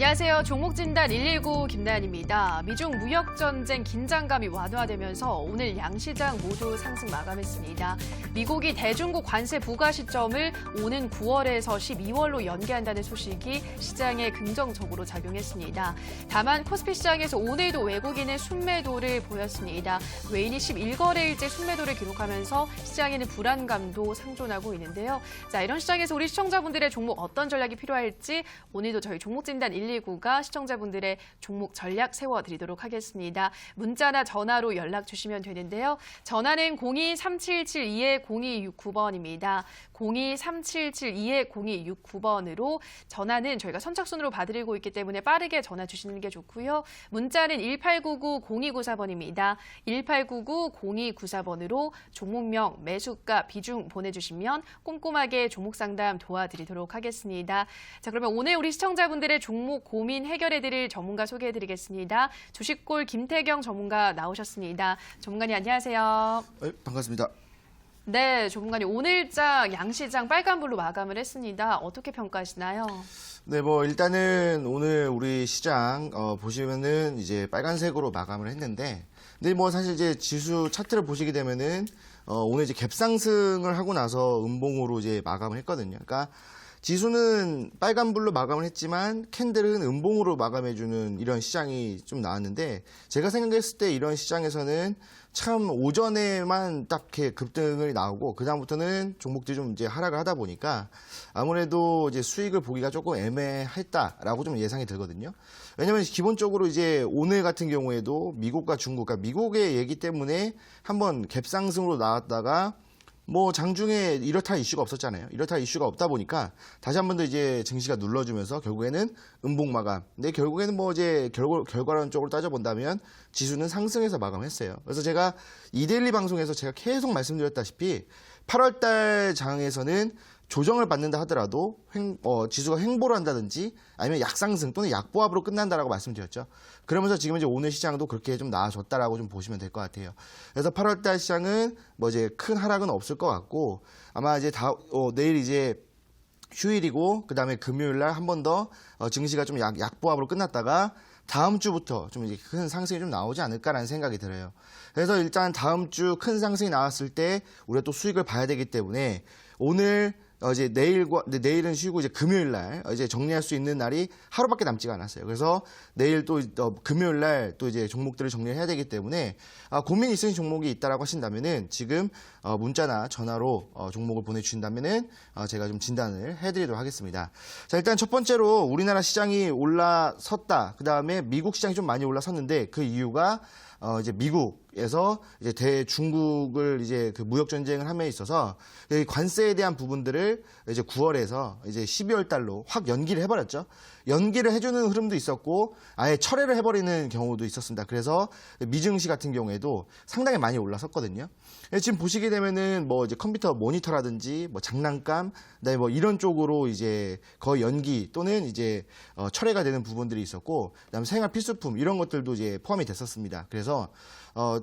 안녕하세요. 종목진단 119 김나연입니다. 미중 무역전쟁 긴장감이 완화되면서 오늘 양시장 모두 상승 마감했습니다. 미국이 대중국 관세 부과 시점을 오는 9월에서 12월로 연기한다는 소식이 시장에 긍정적으로 작용했습니다. 다만 코스피 시장에서 오늘도 외국인의 순매도를 보였습니다. 외인이 11거래일째 순매도를 기록하면서 시장에는 불안감도 상존하고 있는데요. 자, 이런 시장에서 우리 시청자분들의 종목 어떤 전략이 필요할지 오늘도 저희 종목진단 119가 시청자분들의 종목 전략 세워드리도록 하겠습니다. 문자나 전화로 연락 주시면 되는데요. 전화는 02-3772-0269번입니다. 02-3772-0269번으로 전화는 저희가 선착순으로 봐드리고 있기 때문에 빠르게 전화 주시는 게 좋고요. 문자는 1899-0294번입니다. 1899-0294번으로 종목명, 매수가, 비중 보내주시면 꼼꼼하게 종목 상담 도와드리도록 하겠습니다. 자, 그러면 오늘 우리 시청자분들의 종목 고민 해결해드릴 전문가 소개해드리겠습니다. 주식골 김태경 전문가 나오셨습니다. 전문가님 안녕하세요. 네, 반갑습니다. 네, 전문가님 오늘장 양시장 빨간불로 마감을 했습니다. 어떻게 평가하시나요? 네, 일단은 오늘 우리 시장 보시면은 이제 빨간색으로 마감을 했는데, 근데 사실 이제 지수 차트를 보시게 되면은 오늘 이제 갭상승을 하고 나서 음봉으로 이제 마감을 했거든요. 그러니까 지수는 빨간불로 마감을 했지만 캔들은 음봉으로 마감해주는 이런 시장이 좀 나왔는데, 제가 생각했을 때 이런 시장에서는 참 오전에만 딱 이렇게 급등을 나오고 그다음부터는 종목들이 좀 이제 하락을 하다 보니까 아무래도 이제 수익을 보기가 조금 애매했다라고 좀 예상이 들거든요. 왜냐면 기본적으로 이제 오늘 같은 경우에도 미국과 중국, 그러니까 미국의 얘기 때문에 한번 갭상승으로 나왔다가 장중에 이렇다 이슈가 없었잖아요. 이렇다 이슈가 없다 보니까 다시 한 번 더 이제 증시가 눌러주면서 결국에는 음봉 마감. 근데 결국에는 이제 결과론적으로 따져본다면 지수는 상승해서 마감했어요. 그래서 제가 이데일리 방송에서 제가 계속 말씀드렸다시피 8월달 장에서는 조정을 받는다 하더라도 지수가 횡보를 한다든지 아니면 약상승 또는 약보합으로 끝난다라고 말씀드렸죠. 그러면서 지금 이제 오늘 시장도 그렇게 좀 나아졌다라고 좀 보시면 될 것 같아요. 그래서 8월달 시장은 이제 큰 하락은 없을 것 같고 아마 이제 내일 이제 휴일이고 그다음에 금요일 날 한 번 더 증시가 좀 약보합으로 끝났다가 다음 주부터 좀 이제 큰 상승이 좀 나오지 않을까라는 생각이 들어요. 그래서 일단 다음 주 큰 상승이 나왔을 때 우리가 또 수익을 봐야 되기 때문에 오늘 이제 내일은 쉬고 이제 금요일 날 이제 정리할 수 있는 날이 하루밖에 남지가 않았어요. 그래서 내일 또 금요일 날 또 이제 종목들을 정리해야 되기 때문에 고민 있으신 종목이 있다라고 하신다면은 지금 문자나 전화로 종목을 보내주신다면은 제가 좀 진단을 해드리도록 하겠습니다. 자, 일단 첫 번째로 우리나라 시장이 올라섰다. 그 다음에 미국 시장이 좀 많이 올라섰는데 그 이유가 이제 미국에서 이제 대중국을 이제 그 무역 전쟁을 함에 있어서 관세에 대한 부분들을 이제 9월에서 이제 12월 달로 확 연기를 해버렸죠. 연기를 해주는 흐름도 있었고 아예 철회를 해버리는 경우도 있었습니다. 그래서 미증시 같은 경우에도 상당히 많이 올라섰거든요. 지금 보시게 되면은 이제 컴퓨터 모니터라든지 장난감, 그다음에 이런 쪽으로 이제 거의 연기 또는 이제 철회가 되는 부분들이 있었고, 그다음에 생활 필수품 이런 것들도 이제 포함이 됐었습니다. 그래서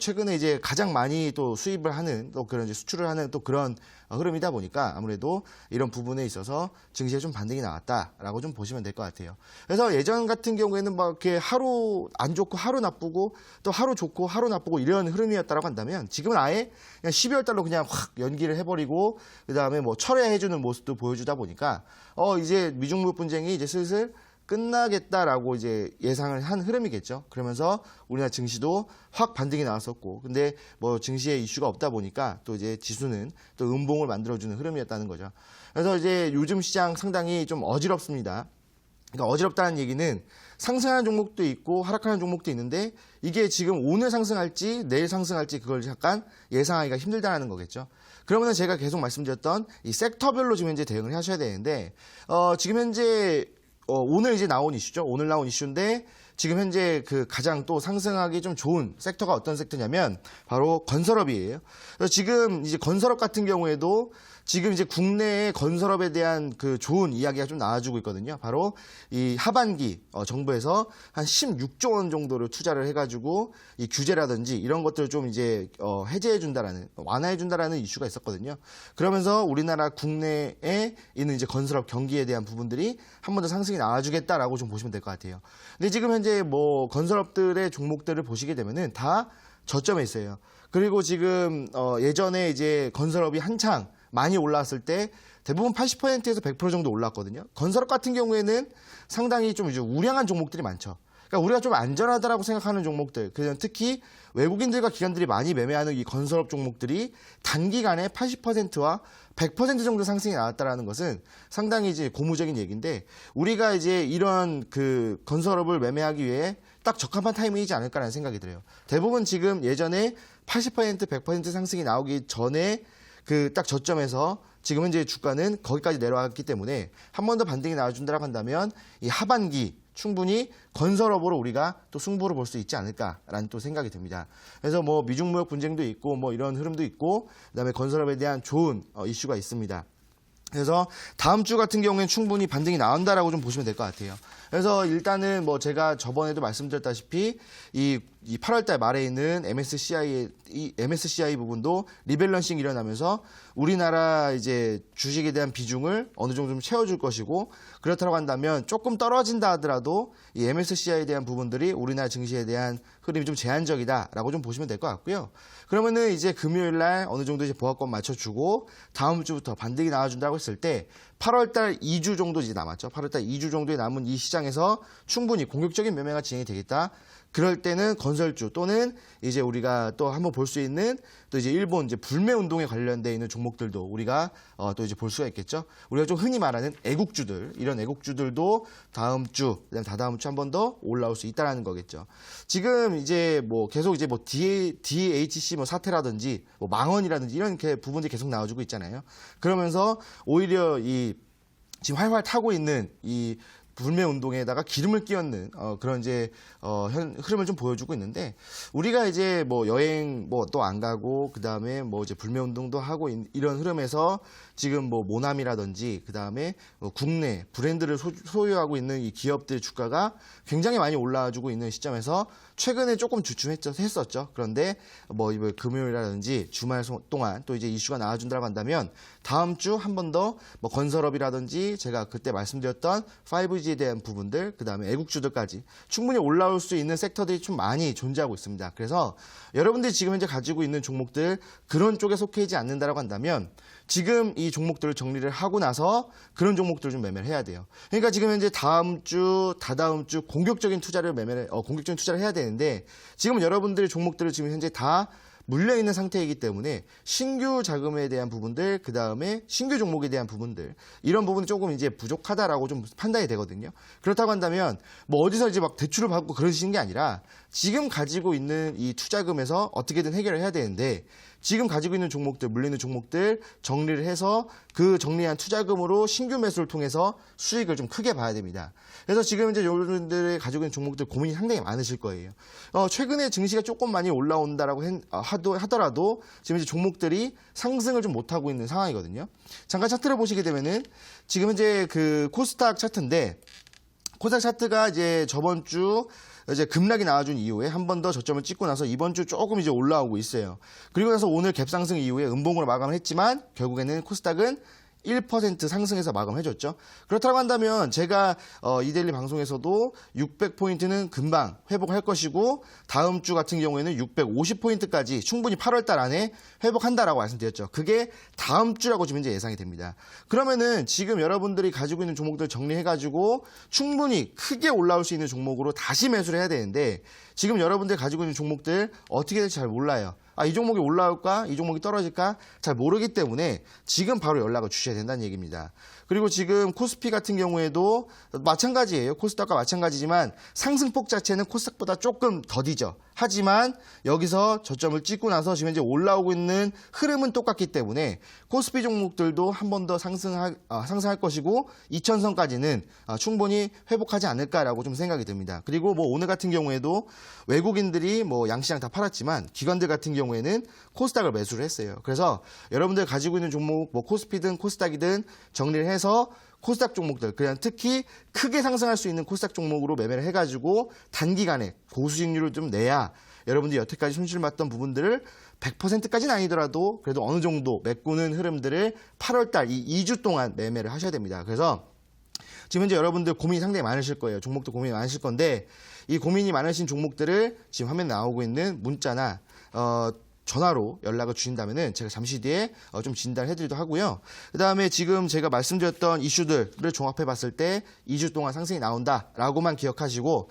최근에 이제 가장 많이 또 수입을 하는 또 그런 이제 수출을 하는 또 그런 흐름이다 보니까 아무래도 이런 부분에 있어서 증시에 좀 반등이 나왔다라고 좀 보시면 될 것 같아요. 그래서 예전 같은 경우에는 이렇게 하루 안 좋고 하루 나쁘고 또 하루 좋고 하루 나쁘고 이런 흐름이었다라고 한다면 지금은 아예 그냥 12월 달로 그냥 확 연기를 해버리고 그다음에 철회해주는 모습도 보여주다 보니까 이제 미중무역 분쟁이 이제 슬슬 끝나겠다라고 이제 예상을 한 흐름이겠죠. 그러면서 우리나라 증시도 확 반등이 나왔었고, 근데 증시에 이슈가 없다 보니까 또 이제 지수는 또 음봉을 만들어주는 흐름이었다는 거죠. 그래서 이제 요즘 시장 상당히 좀 어지럽습니다. 그러니까 어지럽다는 얘기는 상승하는 종목도 있고 하락하는 종목도 있는데 이게 지금 오늘 상승할지 내일 상승할지 그걸 약간 예상하기가 힘들다는 거겠죠. 그러면 제가 계속 말씀드렸던 이 섹터별로 지금 현재 대응을 하셔야 되는데 지금 현재 오늘 이제 나온 이슈죠. 오늘 나온 이슈인데 지금 현재 그 가장 또 상승하기 좀 좋은 섹터가 어떤 섹터냐면 바로 건설업이에요. 그래서 지금 이제 건설업 같은 경우에도 지금 이제 국내의 건설업에 대한 그 좋은 이야기가 좀 나와주고 있거든요. 바로 이 하반기 정부에서 한 16조 원 정도를 투자를 해가지고 이 규제라든지 이런 것들을 좀 이제 해제해준다라는, 완화해준다라는 이슈가 있었거든요. 그러면서 우리나라 국내에 있는 이제 건설업 경기에 대한 부분들이 한 번 더 상승이 나와주겠다라고 좀 보시면 될 것 같아요. 근데 지금 현재 뭐 건설업들의 종목들을 보시게 되면은 다 저점에 있어요. 그리고 지금 예전에 이제 건설업이 한창 많이 올라왔을 때 대부분 80%에서 100% 정도 올랐거든요. 건설업 같은 경우에는 상당히 좀 이제 우량한 종목들이 많죠. 그러니까 우리가 좀 안전하다라고 생각하는 종목들, 그냥 특히 외국인들과 기관들이 많이 매매하는 이 건설업 종목들이 단기간에 80%와 100% 정도 상승이 나왔다라는 것은 상당히 이제 고무적인 얘기인데, 우리가 이제 이런 그 건설업을 매매하기 위해 딱 적합한 타이밍이지 않을까라는 생각이 들어요. 대부분 지금 예전에 80%, 100% 상승이 나오기 전에 그 딱 저점에서 지금 현재 주가는 거기까지 내려왔기 때문에 한 번 더 반등이 나와준다고 한다면 이 하반기 충분히 건설업으로 우리가 또 승부를 볼 수 있지 않을까라는 또 생각이 듭니다. 그래서 뭐 미중 무역 분쟁도 있고 뭐 이런 흐름도 있고 그다음에 건설업에 대한 좋은 이슈가 있습니다. 그래서 다음 주 같은 경우에는 충분히 반등이 나온다라고 좀 보시면 될 것 같아요. 그래서 일단은 뭐 제가 저번에도 말씀드렸다시피 이 8월달 말에 있는 MSCI 부분도 리밸런싱이 일어나면서 우리나라 이제 주식에 대한 비중을 어느 정도 좀 채워줄 것이고, 그렇다고 한다면 조금 떨어진다 하더라도 이 MSCI에 대한 부분들이 우리나라 증시에 대한 흐름이 좀 제한적이다라고 좀 보시면 될 것 같고요. 그러면은 이제 금요일 날 어느 정도 이제 보합권 맞춰주고 다음 주부터 반등이 나와준다고 했을 때 8월달 2주 정도 이제 남았죠. 8월달 2주 정도에 남은 이 시장에서 충분히 공격적인 매매가 진행이 되겠다. 그럴 때는 건설주 또는 이제 우리가 또 한번 볼 수 있는 또 이제 일본 이제 불매 운동에 관련돼 있는 종목들도 우리가 또 이제 볼 수가 있겠죠. 우리가 좀 흔히 말하는 애국주들, 이런 애국주들도 다음 주, 그다음 다다음 주 한 번 더 올라올 수 있다라는 거겠죠. 지금 이제 뭐 계속 이제 뭐 DHC 뭐 사태라든지 뭐 망언이라든지 이런 부분들이 계속 나와주고 있잖아요. 그러면서 오히려 이 지금 활활 타고 있는 이 불매 운동에다가 기름을 끼얹는 그런 이제 흐름을 좀 보여주고 있는데, 우리가 이제 뭐 여행 뭐 또 안 가고 그다음에 뭐 이제 불매 운동도 하고 이런 흐름에서 지금 뭐 모나미라든지 그다음에 국내 브랜드를 소유하고 있는 이 기업들 주가가 굉장히 많이 올라와주고 있는 시점에서 최근에 조금 주춤했었죠. 그런데 뭐 이번 금요일이라든지 주말 동안 또 이제 이슈가 나와준다고 한다면 다음 주 한 번 더 뭐 건설업이라든지 제가 그때 말씀드렸던 5G에 대한 부분들, 그다음에 애국주들까지 충분히 올라올 수 있는 섹터들이 좀 많이 존재하고 있습니다. 그래서 여러분들이 지금 현재 가지고 있는 종목들 그런 쪽에 속해 있지 않는다라고 한다면 지금 이 종목들을 정리를 하고 나서 그런 종목들을 좀 매매를 해야 돼요. 그러니까 지금 현재 다음 주, 다다음 주 공격적인 투자를 해야 되는데, 지금 여러분들의 종목들을 지금 현재 다 물려있는 상태이기 때문에 신규 자금에 대한 부분들, 그 다음에 신규 종목에 대한 부분들, 이런 부분이 조금 이제 부족하다라고 좀 판단이 되거든요. 그렇다고 한다면 뭐 어디서 이제 막 대출을 받고 그러시는 게 아니라 지금 가지고 있는 이 투자금에서 어떻게든 해결을 해야 되는데, 지금 가지고 있는 종목들, 물리는 종목들 정리를 해서 그 정리한 투자금으로 신규 매수를 통해서 수익을 좀 크게 봐야 됩니다. 그래서 지금 이제 여러분들이 가지고 있는 종목들 고민이 상당히 많으실 거예요. 최근에 증시가 조금 많이 올라온다라고 하더라도 지금 이제 종목들이 상승을 좀 못하고 있는 상황이거든요. 잠깐 차트를 보시게 되면은 지금 현재 그 코스닥 차트인데, 코스닥 차트가 이제 저번 주 이제 급락이 나와준 이후에 한 번 더 저점을 찍고 나서 이번 주 조금 이제 올라오고 있어요. 그리고 나서 오늘 갭상승 이후에 음봉으로 마감을 했지만 결국에는 코스닥은 1% 상승해서 마감해줬죠. 그렇다고 한다면 제가 이데일리 방송에서도 600포인트는 금방 회복할 것이고 다음 주 같은 경우에는 650포인트까지 충분히 8월달 안에 회복한다라고 말씀드렸죠. 그게 다음 주라고 지금 이제 예상이 됩니다. 그러면은 지금 여러분들이 가지고 있는 종목들 정리해가지고 충분히 크게 올라올 수 있는 종목으로 다시 매수를 해야 되는데, 지금 여러분들 가지고 있는 종목들 어떻게 될지 잘 몰라요. 이 종목이 올라올까? 이 종목이 떨어질까? 잘 모르기 때문에 지금 바로 연락을 주셔야 된다는 얘기입니다. 그리고 지금 코스피 같은 경우에도 마찬가지예요. 코스닥과 마찬가지지만 상승폭 자체는 코스닥보다 조금 더디죠. 하지만 여기서 저점을 찍고 나서 지금 이제 올라오고 있는 흐름은 똑같기 때문에 코스피 종목들도 한 번 더 상승할 것이고 2000선까지는 충분히 회복하지 않을까라고 좀 생각이 듭니다. 그리고 뭐 오늘 같은 경우에도 외국인들이 뭐 양시장 다 팔았지만 기관들 같은 경우에는 코스닥을 매수를 했어요. 그래서 여러분들 가지고 있는 종목 뭐 코스피든 코스닥이든 정리를 해서 코스닥 종목들, 그냥 특히 크게 상승할 수 있는 코스닥 종목으로 매매를 해가지고 단기간에 고수익률을 좀 내야 여러분들이 여태까지 손실 봤던 부분들을 100%까지는 아니더라도 그래도 어느 정도 메꾸는 흐름들을 8월달 이 2주 동안 매매를 하셔야 됩니다. 그래서 지금 현재 여러분들 고민이 상당히 많으실 거예요. 종목도 고민이 많으실 건데 이 고민이 많으신 종목들을 지금 화면에 나오고 있는 문자나 전화로 연락을 주신다면은 제가 잠시 뒤에 좀 진단해드리도록 하고요. 그 다음에 지금 제가 말씀드렸던 이슈들을 종합해 봤을 때 2주 동안 상승이 나온다라고만 기억하시고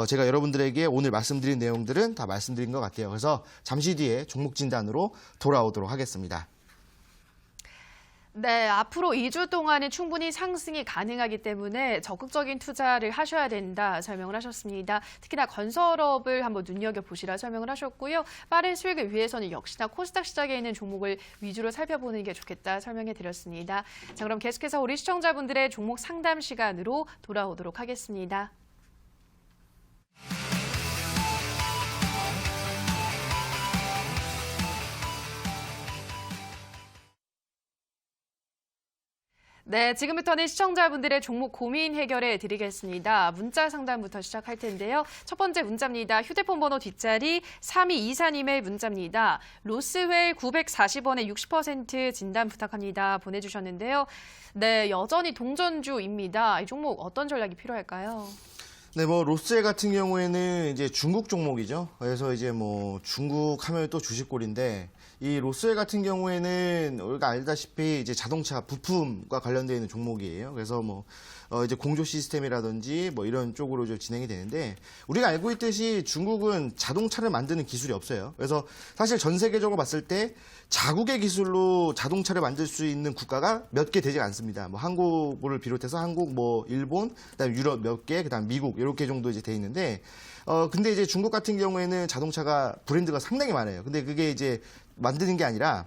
제가 여러분들에게 오늘 말씀드린 내용들은 다 말씀드린 것 같아요. 그래서 잠시 뒤에 종목 진단으로 돌아오도록 하겠습니다. 네, 앞으로 2주 동안은 충분히 상승이 가능하기 때문에 적극적인 투자를 하셔야 된다 설명을 하셨습니다. 특히나 건설업을 한번 눈여겨보시라 설명을 하셨고요. 빠른 수익을 위해서는 역시나 코스닥 시장에 있는 종목을 위주로 살펴보는 게 좋겠다 설명해 드렸습니다. 자, 그럼 계속해서 우리 시청자분들의 종목 상담 시간으로 돌아오도록 하겠습니다. 네, 지금부터는 시청자분들의 종목 고민 해결해 드리겠습니다. 문자 상담부터 시작할 텐데요. 첫 번째 문자입니다. 휴대폰 번호 뒷자리 3224님의 문자입니다. 로스웰 940원에 60% 진단 부탁합니다. 보내주셨는데요. 네, 여전히 동전주입니다. 이 종목 어떤 전략이 필요할까요? 네, 뭐 로스웰 같은 경우에는 이제 중국 종목이죠. 그래서 이제 뭐 중국 하면 또 주식골인데 이 로스웰 같은 경우에는 우리가 알다시피 이제 자동차 부품과 관련되어 있는 종목이에요. 그래서 뭐 이제 공조 시스템이라든지 뭐 이런 쪽으로 좀 진행이 되는데 우리가 알고 있듯이 중국은 자동차를 만드는 기술이 없어요. 그래서 사실 전 세계적으로 봤을 때 자국의 기술로 자동차를 만들 수 있는 국가가 몇 개 되지 않습니다. 뭐 한국을 비롯해서 한국, 뭐 일본, 그다음 유럽 몇 개, 그다음 미국 이렇게 정도 이제 돼 있는데 근데 이제 중국 같은 경우에는 자동차가 브랜드가 상당히 많아요. 근데 그게 이제 만드는 게 아니라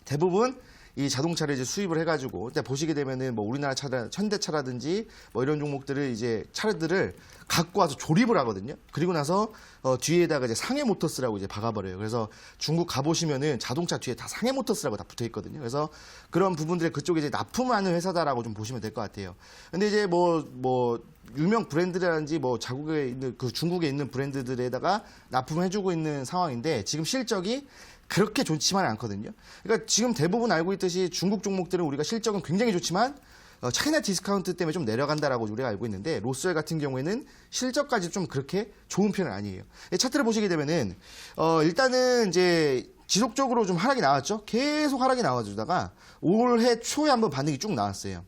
대부분 이 자동차를 이제 수입을 해가지고 보시게 되면은 뭐 우리나라 차라 현대차라든지 뭐 이런 종목들을 이제 차들을 갖고 와서 조립을 하거든요. 그리고 나서 뒤에다가 이제 상해 모터스라고 이제 박아버려요. 그래서 중국 가보시면은 자동차 뒤에 다 상해 모터스라고 다 붙어 있거든요. 그래서 그런 부분들을 그쪽에 이제 납품하는 회사다라고 좀 보시면 될 것 같아요. 근데 이제 뭐 유명 브랜드라든지 뭐 자국에 있는 그 중국에 있는 브랜드들에다가 납품해주고 있는 상황인데 지금 실적이 그렇게 좋지만은 않거든요. 그러니까 지금 대부분 알고 있듯이 중국 종목들은 우리가 실적은 굉장히 좋지만 차이나 디스카운트 때문에 좀 내려간다라고 우리가 알고 있는데 로스웰 같은 경우에는 실적까지 좀 그렇게 좋은 편은 아니에요. 차트를 보시게 되면은 일단은 이제 지속적으로 좀 하락이 나왔죠. 계속 하락이 나와주다가 올해 초에 한번 반등이 쭉 나왔어요.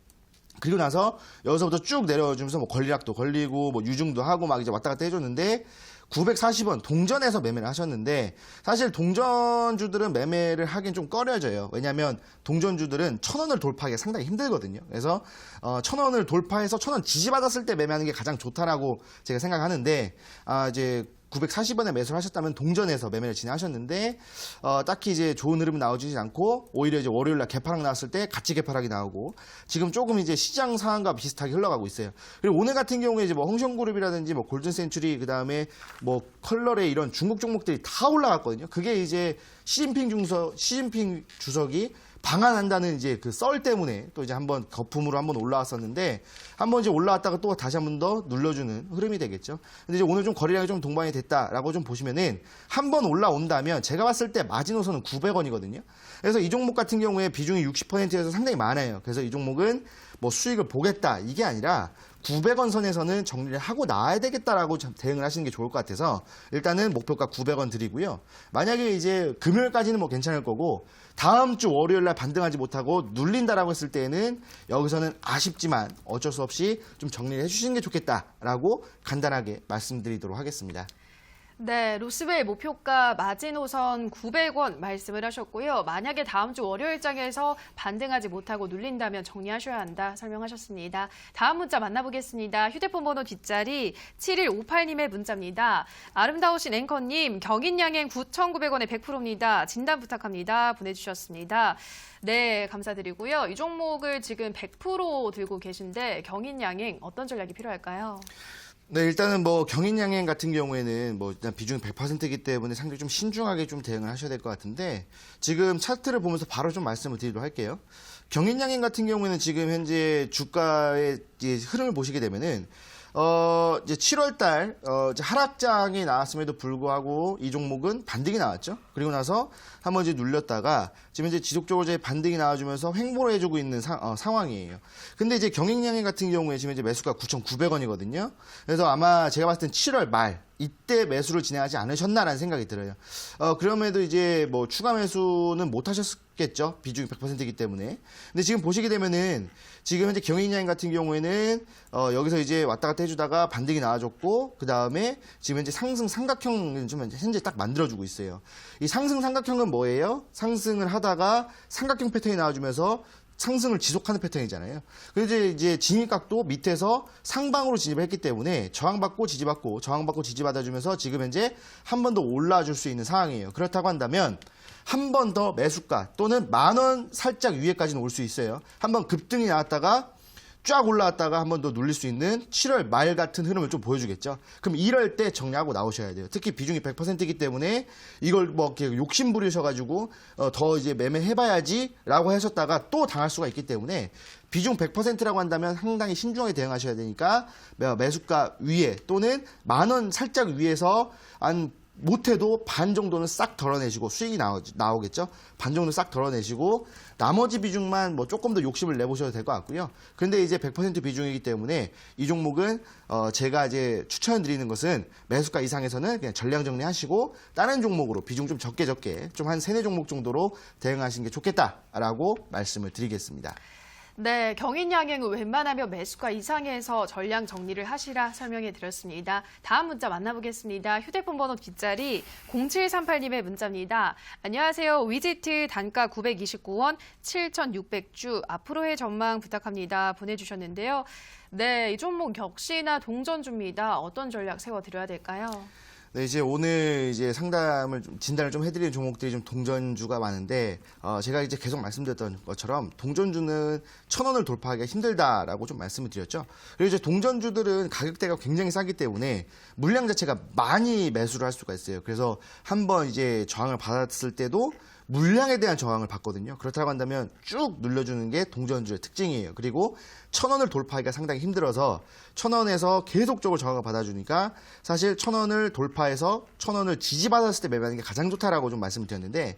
그리고 나서 여기서부터 쭉 내려주면서 뭐 권리락도 걸리고 뭐 유증도 하고 막 이제 왔다 갔다 해줬는데 940원 동전에서 매매를 하셨는데 사실 동전주들은 매매를 하긴 좀 꺼려져요. 왜냐하면 동전주들은 1,000원을 돌파하기가 상당히 힘들거든요. 그래서 1,000원을 돌파해서 1,000원 지지받았을 때 매매하는 게 가장 좋다라고 제가 생각하는데 이제 940원에 매수를 하셨다면 동전에서 매매를 진행하셨는데 딱히 이제 좋은 흐름이 나오지 않고 오히려 이제 월요일날 개파락 나왔을 때 같이 개파락이 나오고 지금 조금 이제 시장 상황과 비슷하게 흘러가고 있어요. 그리고 오늘 같은 경우에 이제 뭐 홍성그룹이라든지 뭐 골든센츄리 그다음에 뭐 컬러의 이런 중국 종목들이 다 올라갔거든요. 그게 이제 시진핑 주석이 방한한다는 이제 그 썰 때문에 또 이제 한번 거품으로 한번 올라왔었는데 한번 이제 올라왔다가 또 다시 한번 더 눌러주는 흐름이 되겠죠. 근데 이제 오늘 좀 거래량이 좀 동반이 됐다라고 좀 보시면은 한번 올라온다면 제가 봤을 때 마지노선은 900원이거든요. 그래서 이 종목 같은 경우에 비중이 60%에서 상당히 많아요. 그래서 이 종목은 뭐 수익을 보겠다 이게 아니라 900원 선에서는 정리를 하고 나와야 되겠다라고 대응을 하시는 게 좋을 것 같아서 일단은 목표가 900원 드리고요. 만약에 이제 금요일까지는 뭐 괜찮을 거고 다음 주 월요일 날 반등하지 못하고 눌린다라고 했을 때에는 여기서는 아쉽지만 어쩔 수 없이 좀 정리를 해주시는 게 좋겠다라고 간단하게 말씀드리도록 하겠습니다. 네, 로스웰 목표가 마지노선 900원 말씀을 하셨고요. 만약에 다음 주 월요일장에서 반등하지 못하고 눌린다면 정리하셔야 한다 설명하셨습니다. 다음 문자 만나보겠습니다. 휴대폰 번호 뒷자리 7158님의 문자입니다. 아름다우신 앵커님, 경인양행 9,900원에 100%입니다. 진단 부탁합니다. 보내주셨습니다. 네, 감사드리고요. 이 종목을 지금 100% 들고 계신데 경인양행 어떤 전략이 필요할까요? 네, 일단은 뭐 경인양행 같은 경우에는 뭐 일단 비중이 100%이기 때문에 상당히 좀 신중하게 좀 대응을 하셔야 될 것 같은데 지금 차트를 보면서 바로 좀 말씀을 드리도록 할게요. 경인양행 같은 경우에는 지금 현재 주가의 이제 흐름을 보시게 되면은 이제 7월 달 이제 하락장이 나왔음에도 불구하고 이 종목은 반등이 나왔죠. 그리고 나서 한번 이제 눌렸다가 지금 이제 지속적으로 이제 반등이 나와주면서 횡보를 해주고 있는 상황이에요. 근데 이제 경인양행 같은 경우에 지금 이제 매수가 9,900원이거든요. 그래서 아마 제가 봤을 땐 7월 말 이때 매수를 진행하지 않으셨나라는 생각이 들어요. 그럼에도 이제 뭐 추가 매수는 못 하셨겠죠. 비중이 100%이기 때문에. 근데 지금 보시게 되면은 지금 현재 경인양행 같은 경우에는 여기서 이제 왔다 갔다 해주다가 반등이 나와줬고 그 다음에 지금 현재 상승 삼각형을 좀 현재 딱 만들어주고 있어요. 이 상승 삼각형은 뭐예요? 상승을 하다가 삼각형 패턴이 나와주면서 상승을 지속하는 패턴이잖아요. 그래서 이제 진입각도 밑에서 상방으로 진입을 했기 때문에 저항받고 지지받고 저항받고 지지받아주면서 지금 현재 한 번 더 올라줄 수 있는 상황이에요. 그렇다고 한다면 한 번 더 매수가 또는 10,000원 살짝 위에까지는 올 수 있어요. 한 번 급등이 나왔다가 쫙 올라왔다가 한 번 더 눌릴 수 있는 7월 말 같은 흐름을 좀 보여주겠죠. 그럼 이럴 때 정리하고 나오셔야 돼요. 특히 비중이 100%이기 때문에 이걸 뭐 이렇게 욕심 부리셔가지고 더 이제 매매해봐야지라고 하셨다가 또 당할 수가 있기 때문에 비중 100%라고 한다면 상당히 신중하게 대응하셔야 되니까 매수가 위에 또는 10,000원 살짝 위에서 못해도 반 정도는 싹 덜어내시고 수익이 나오겠죠. 반 정도 싹 덜어내시고 나머지 비중만 뭐 조금 더 욕심을 내보셔도 될 것 같고요. 그런데 이제 100% 비중이기 때문에 이 종목은 제가 이제 추천드리는 것은 매수가 이상에서는 그냥 전량 정리하시고 다른 종목으로 비중 좀 적게 좀 한 3-4종목 정도로 대응하시는 게 좋겠다라고 말씀을 드리겠습니다. 네, 경인양행은 웬만하면 매수가 이상에서 전량 정리를 하시라 설명해 드렸습니다. 다음 문자 만나보겠습니다. 휴대폰 번호 뒷자리 0738님의 문자입니다. 안녕하세요. 위지트 단가 929원 7,600주 앞으로의 전망 부탁합니다. 보내주셨는데요. 네, 이 종목 역시나 동전주입니다. 어떤 전략 세워드려야 될까요? 네, 이제 오늘 이제 진단을 좀 해드리는 종목들이 좀 동전주가 많은데, 제가 이제 계속 말씀드렸던 것처럼 동전주는 1,000원을 돌파하기가 힘들다라고 좀 말씀을 드렸죠. 그리고 이제 동전주들은 가격대가 굉장히 싸기 때문에 물량 자체가 많이 매수를 할 수가 있어요. 그래서 한번 이제 저항을 받았을 때도 물량에 대한 저항을 받거든요. 그렇다고 한다면 쭉 눌러주는 게 동전주의 특징이에요. 그리고 1,000원을 돌파하기가 상당히 힘들어서 1,000원에서 계속적으로 저항을 받아주니까 사실 1,000원을 돌파해서 1,000원을 지지받았을 때 매매하는 게 가장 좋다라고 좀 말씀을 드렸는데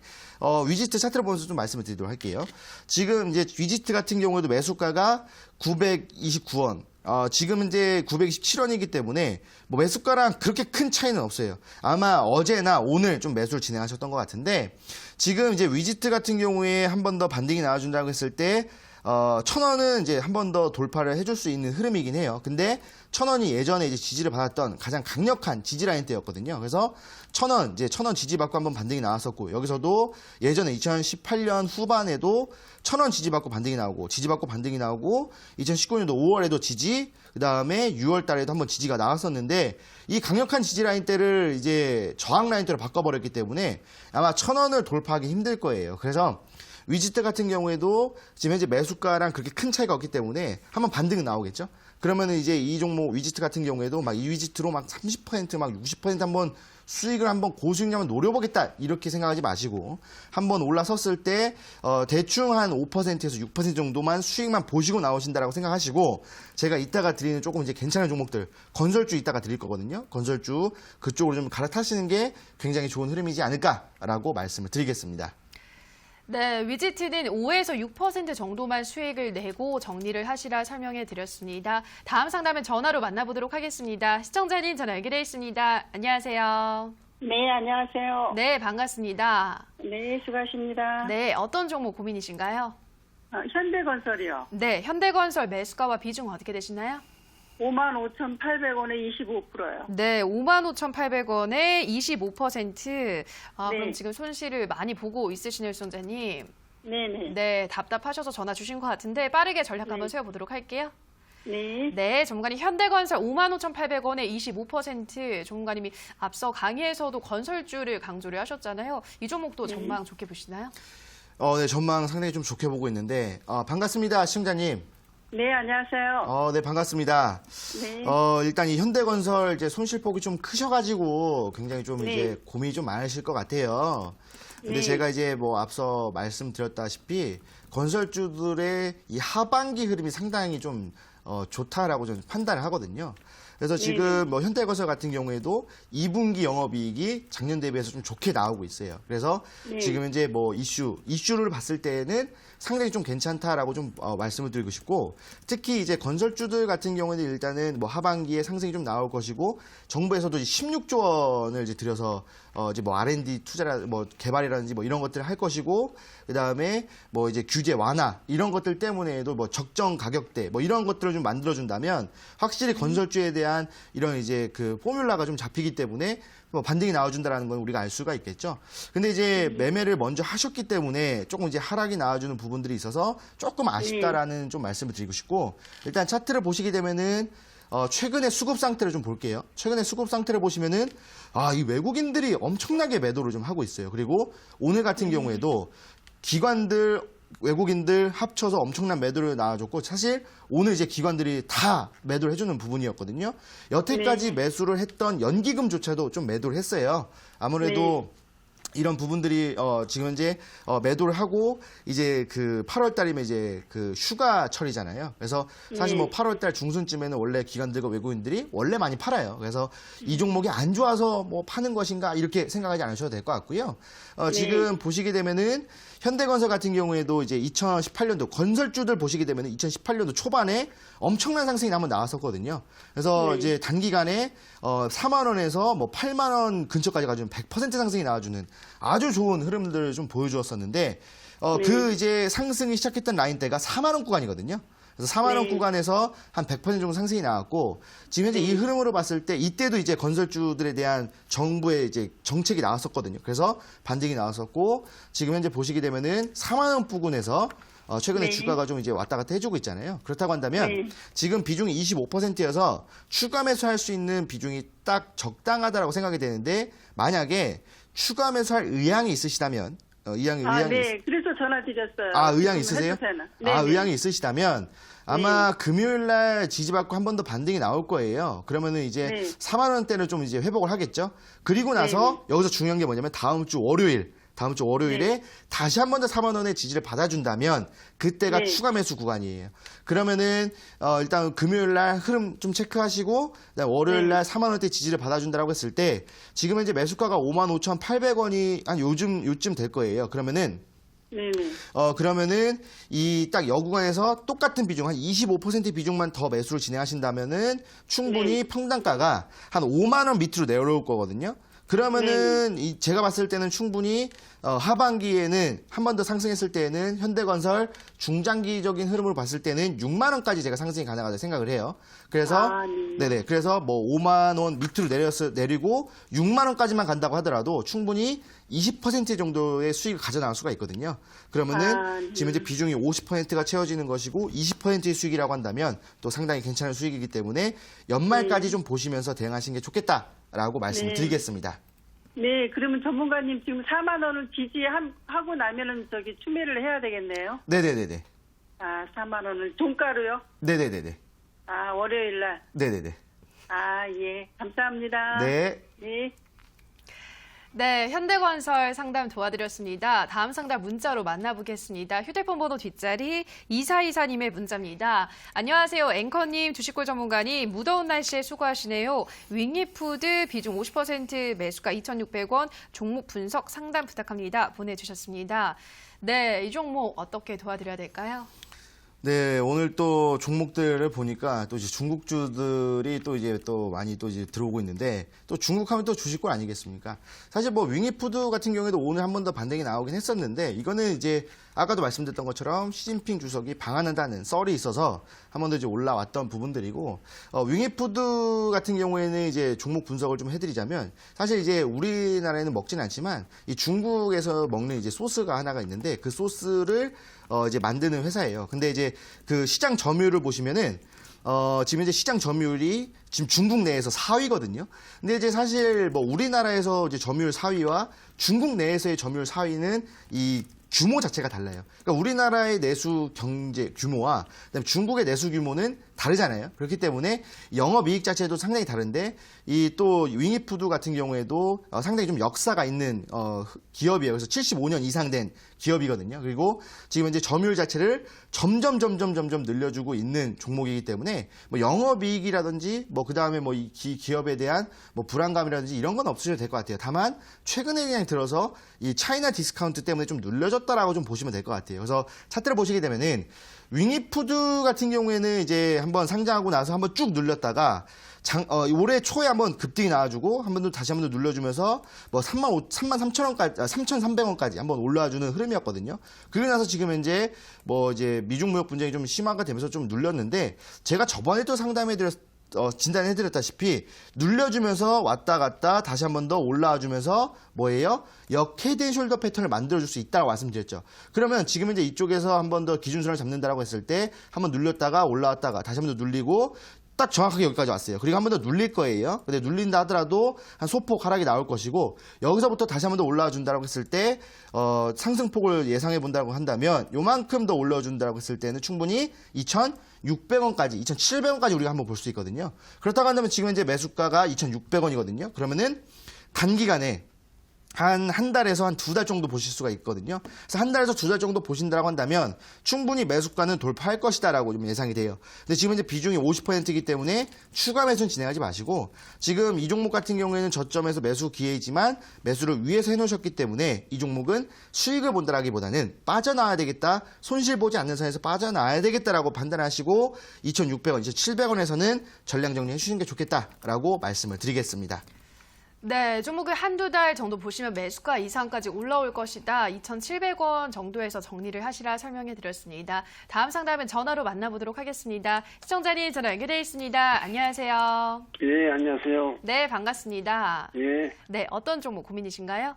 위지트 차트를 보면서 좀 말씀을 드리도록 할게요. 지금 이제 위지트 같은 경우에도 매수가가 929원. 지금 이제 927원이기 때문에 뭐 매수가랑 그렇게 큰 차이는 없어요. 아마 어제나 오늘 좀 매수를 진행하셨던 것 같은데 지금 이제 위지트 같은 경우에 한 번 더 반등이 나와준다고 했을 때 1,000원은 이제 한 번 더 돌파를 해줄 수 있는 흐름이긴 해요. 근데 1,000원이 예전에 이제 지지를 받았던 가장 강력한 지지 라인대였거든요. 그래서 1,000원, 이제 1,000원 지지받고 한번 반등이 나왔었고, 여기서도 예전에 2018년 후반에도 1,000원 지지받고 반등이 나오고, 지지받고 반등이 나오고, 2019년도 5월에도 지지, 그 다음에 6월 달에도 한번 지지가 나왔었는데, 이 강력한 지지 라인대를 이제 저항 라인대로 바꿔버렸기 때문에 아마 1,000원을 돌파하기 힘들 거예요. 그래서 위지트 같은 경우에도 지금 현재 매수가랑 그렇게 큰 차이가 없기 때문에 한번 반등은 나오겠죠. 그러면은 이제 이 종목 위지트 같은 경우에도 막 이 위지트로 막 30%, 막 60% 한번 수익을 한번 고수익량을 노려보겠다 이렇게 생각하지 마시고 한번 올라섰을 때 대충 한 5%에서 6% 정도만 수익만 보시고 나오신다라고 생각하시고 제가 이따가 드리는 조금 이제 괜찮은 종목들 건설주 이따가 드릴 거거든요. 건설주 그쪽으로 좀 갈아타시는 게 굉장히 좋은 흐름이지 않을까라고 말씀을 드리겠습니다. 네, 위지트는 5에서 6% 정도만 수익을 내고 정리를 하시라 설명해 드렸습니다. 다음 상담은 전화로 만나보도록 하겠습니다. 시청자님 전화 연결해 있습니다. 안녕하세요. 네, 안녕하세요. 네, 반갑습니다. 네, 수고하십니다. 네, 어떤 종목 고민이신가요? 현대건설이요. 네, 현대건설 매수가와 비중 어떻게 되시나요? 55,800원에 25%요. 네, 55,800원에 25%. 그럼 네. 지금 손실을 많이 보고 있으시네요, 시청자님. 네네. 네, 답답하셔서 전화 주신 것 같은데 빠르게 전략 한번 네. 세워보도록 할게요. 네. 네, 전문가님 현대건설 55,800원에 25%. 전문가님이 앞서 강의에서도 건설주를 강조를 하셨잖아요. 이 종목도 전망 좋게 보시나요? 네, 전망 상당히 좀 좋게 보고 있는데 반갑습니다, 시청자님. 네, 안녕하세요. 네, 반갑습니다. 네. 일단 이 현대건설 이제 손실폭이 좀 크셔가지고 굉장히 좀 네. 이제 고민이 좀 많으실 것 같아요. 근데 네. 제가 이제 뭐 앞서 말씀드렸다시피 건설주들의 이 하반기 흐름이 상당히 좀 좋다라고 저는 판단을 하거든요. 그래서 지금 뭐 현대건설 같은 경우에도 2분기 영업이익이 작년 대비해서 좀 좋게 나오고 있어요. 그래서 네. 지금 이제 뭐 이슈를 봤을 때는 상당히 좀 괜찮다라고 좀 말씀을 드리고 싶고, 특히 이제 건설주들 같은 경우는 일단은 뭐 하반기에 상승이 좀 나올 것이고, 정부에서도 이제 16조 원을 이제 들여서 이제 뭐 R&D 투자라 뭐 개발이라든지 뭐 이런 것들을 할 것이고, 그다음에 뭐 이제 규제 완화 이런 것들 때문에도 뭐 적정 가격대 뭐 이런 것들을 좀 만들어 준다면 확실히 건설주에 대한 이런 이제 그 포뮬라가 좀 잡히기 때문에 뭐 반등이 나와준다라는 건 우리가 알 수가 있겠죠. 근데 이제 매매를 먼저 하셨기 때문에 조금 이제 하락이 나와주는 부분들이 있어서 조금 아쉽다라는 좀 말씀을 드리고 싶고, 일단 차트를 보시게 되면은 최근의 수급 상태를 좀 볼게요. 최근의 수급 상태를 보시면은 이 외국인들이 엄청나게 매도를 좀 하고 있어요. 그리고 오늘 같은 경우에도 기관들 외국인들 합쳐서 엄청난 매도를 나와줬고, 사실 오늘 이제 기관들이 다 매도를 해주는 부분이었거든요. 여태까지 매수를 했던 연기금조차도 좀 매도를 했어요. 아무래도 이런 부분들이 지금 현재 매도를 하고 이제 그 8월 달이면 이제 그 휴가철이잖아요. 그래서 사실 뭐 8월 달 중순쯤에는 원래 기관들과 외국인들이 원래 많이 팔아요. 그래서 이 종목이 안 좋아서 뭐 파는 것인가 이렇게 생각하지 않으셔도 될 것 같고요. 지금 보시게 되면은 현대건설 같은 경우에도 이제 2018년도 건설주들 보시게 되면은 2018년도 초반에 엄청난 상승이 한번 나왔었거든요. 그래서 이제 단기간에 4만 원에서 뭐 8만 원 근처까지 가주는 100% 상승이 나와주는 아주 좋은 흐름들을 좀 보여주었었는데, 그 이제 상승이 시작했던 라인대가 4만 원 구간이거든요. 그래서 4만 원 구간에서 한 100% 정도 상승이 나왔고, 지금 현재 이 흐름으로 봤을 때 이때도 이제 건설주들에 대한 정부의 이제 정책이 나왔었거든요. 그래서 반등이 나왔었고, 지금 현재 보시게 되면은 4만 원 부근에서 최근에 주가가 좀 이제 왔다 갔다 해주고 있잖아요. 그렇다고 한다면 지금 비중이 25%여서 추가 매수할 수 있는 비중이 딱 적당하다라고 생각이 되는데, 만약에 추가 매수할 의향이 있으시다면 의향이 네. 그래서 전화 드렸어요. 의향 있으세요? 네. 의향이 있으시다면 아마 금요일 날 지지받고 한 번 더 반등이 나올 거예요. 그러면은 이제 4만 원대를 좀 이제 회복을 하겠죠. 그리고 나서 여기서 중요한 게 뭐냐면 다음 주 월요일에 다시 한 번 더 4만 원의 지지를 받아준다면 그때가 추가 매수 구간이에요. 그러면은 일단 금요일 날 흐름 좀 체크하시고, 그다음에 월요일 날 4만 원대 지지를 받아준다라고 했을 때 지금 현재 매수가가 55,800원이 한 요쯤 될 거예요. 그러면은 그러면은 이 딱 여구간에서 똑같은 비중, 한 25% 비중만 더 매수를 진행하신다면은 충분히 평단가가 한 5만 원 밑으로 내려올 거거든요. 그러면은 제가 봤을 때는 충분히 하반기에는 한 번 더 상승했을 때는 현대건설 중장기적인 흐름으로 봤을 때는 6만 원까지 제가 상승이 가능하다 생각을 해요. 그래서 그래서 뭐 5만 원 밑으로 내리고 6만 원까지만 간다고 하더라도 충분히 20% 정도의 수익을 가져나갈 수가 있거든요. 그러면은 지금 이제 비중이 50%가 채워지는 것이고 20%의 수익이라고 한다면 또 상당히 괜찮은 수익이기 때문에 연말까지 좀 보시면서 대응하시는 게 좋겠다라고 말씀을 드리겠습니다. 네, 그러면 전문가님 지금 4만 원을 지지하고 나면은 추매를 해야 되겠네요. 네네네네. 4만 원을 종가로요? 네네네네. 월요일 날. 네네네. 예, 감사합니다. 네. 네. 네, 현대건설 상담 도와드렸습니다. 다음 상담 문자로 만나보겠습니다. 휴대폰 번호 뒷자리 2424님의 문자입니다. 안녕하세요. 앵커님, 주식골 전문가님. 무더운 날씨에 수고하시네요. 윙리푸드 비중 50% 매수가 2,600원, 종목 분석 상담 부탁합니다. 보내주셨습니다. 네, 이 종목 어떻게 도와드려야 될까요? 네, 오늘 또 종목들을 보니까 또 이제 중국주들이 또 이제 또 많이 또 이제 들어오고 있는데, 또 중국 하면 또 주식권 아니겠습니까? 사실 뭐 윙이푸드 같은 경우에도 오늘 한 번 더 반등이 나오긴 했었는데, 이거는 이제 아까도 말씀드렸던 것처럼 시진핑 주석이 방한한다는 썰이 있어서 한 번 더 이제 올라왔던 부분들이고, 윙이푸드 같은 경우에는 이제 종목 분석을 좀 해드리자면, 사실 이제 우리나라에는 먹진 않지만 이 중국에서 먹는 이제 소스가 하나가 있는데, 그 소스를 이제 만드는 회사예요. 근데 이제 그 시장 점유율을 보시면은 지금 이제 시장 점유율이 지금 중국 내에서 4위거든요. 근데 이제 사실 뭐 우리나라에서 이제 점유율 4위와 중국 내에서의 점유율 4위는 이 규모 자체가 달라요. 그러니까 우리나라의 내수 경제 규모와 그다음에 중국의 내수 규모는 다르잖아요. 그렇기 때문에 영업이익 자체도 상당히 다른데 이 또 윙이푸드 같은 경우에도 상당히 좀 역사가 있는 기업이에요. 그래서 75년 이상 된 기업이거든요. 그리고 지금 이제 점유율 자체를 점점 늘려주고 있는 종목이기 때문에 뭐 영업이익이라든지 뭐 그다음에 뭐 이 기업에 대한 뭐 불안감이라든지 이런 건 없으셔도 될 것 같아요. 다만 최근에 그냥 들어서 이 차이나 디스카운트 때문에 좀 눌려졌다라고 좀 보시면 될 것 같아요. 그래서 차트를 보시게 되면은 윙이푸드 같은 경우에는 이제 한번 상장하고 나서 한번 쭉 눌렸다가 올해 초에 한번 급등이 나와주고 다시 한 번 더 눌러주면서 뭐 33,000원까지, 3,300원까지 한번 올라와주는 흐름이었거든요. 그러고 나서 지금 이제 뭐 이제 미중 무역 분쟁이 좀 심화가 되면서 좀 눌렸는데 제가 저번에도 진단해드렸다시피 눌려주면서 왔다 갔다 다시 한 번 더 올라와주면서 뭐예요? 헤드 앤 숄더 패턴을 만들어줄 수 있다고 말씀드렸죠. 그러면 지금 이제 이쪽에서 한 번 더 기준선을 잡는다라고 했을 때 한번 눌렸다가 올라왔다가 다시 한 번 더 눌리고 딱 정확하게 여기까지 왔어요. 그리고 한 번 더 눌릴 거예요. 근데 눌린다 하더라도 한 소폭 하락이 나올 것이고 여기서부터 다시 한 번 더 올라와 준다고 했을 때 상승폭을 예상해 본다고 한다면 요만큼 더 올려 준다고 했을 때는 충분히 2,600원까지, 2,700원까지 우리가 한번 볼 수 있거든요. 그렇다고 한다면 지금 이제 매수가가 2,600원이거든요. 그러면은 단기간에 한 달에서 한 2달 정도 보실 수가 있거든요. 그래서 한 달에서 2달 정도 보신다고 한다면 충분히 매수가는 돌파할 것이다라고 좀 예상이 돼요. 근데 지금 이제 비중이 50%이기 때문에 추가 매수는 진행하지 마시고 지금 이 종목 같은 경우에는 저점에서 매수 기회이지만 매수를 위에서 해놓으셨기 때문에 이 종목은 수익을 본다라기보다는 빠져나와야 되겠다, 손실 보지 않는 선에서 빠져나와야 되겠다라고 판단하시고 2,600원, 2,700원에서는 전량 정리해 주시는 게 좋겠다라고 말씀을 드리겠습니다. 네, 종목을 한두 달 정도 보시면 매수가 이상까지 올라올 것이다. 2,700원 정도에서 정리를 하시라 설명해 드렸습니다. 다음 상담은 전화로 만나보도록 하겠습니다. 시청자님 전화 연결되어 있습니다. 안녕하세요. 예, 안녕하세요. 네, 반갑습니다. 예, 네, 어떤 종목 고민이신가요?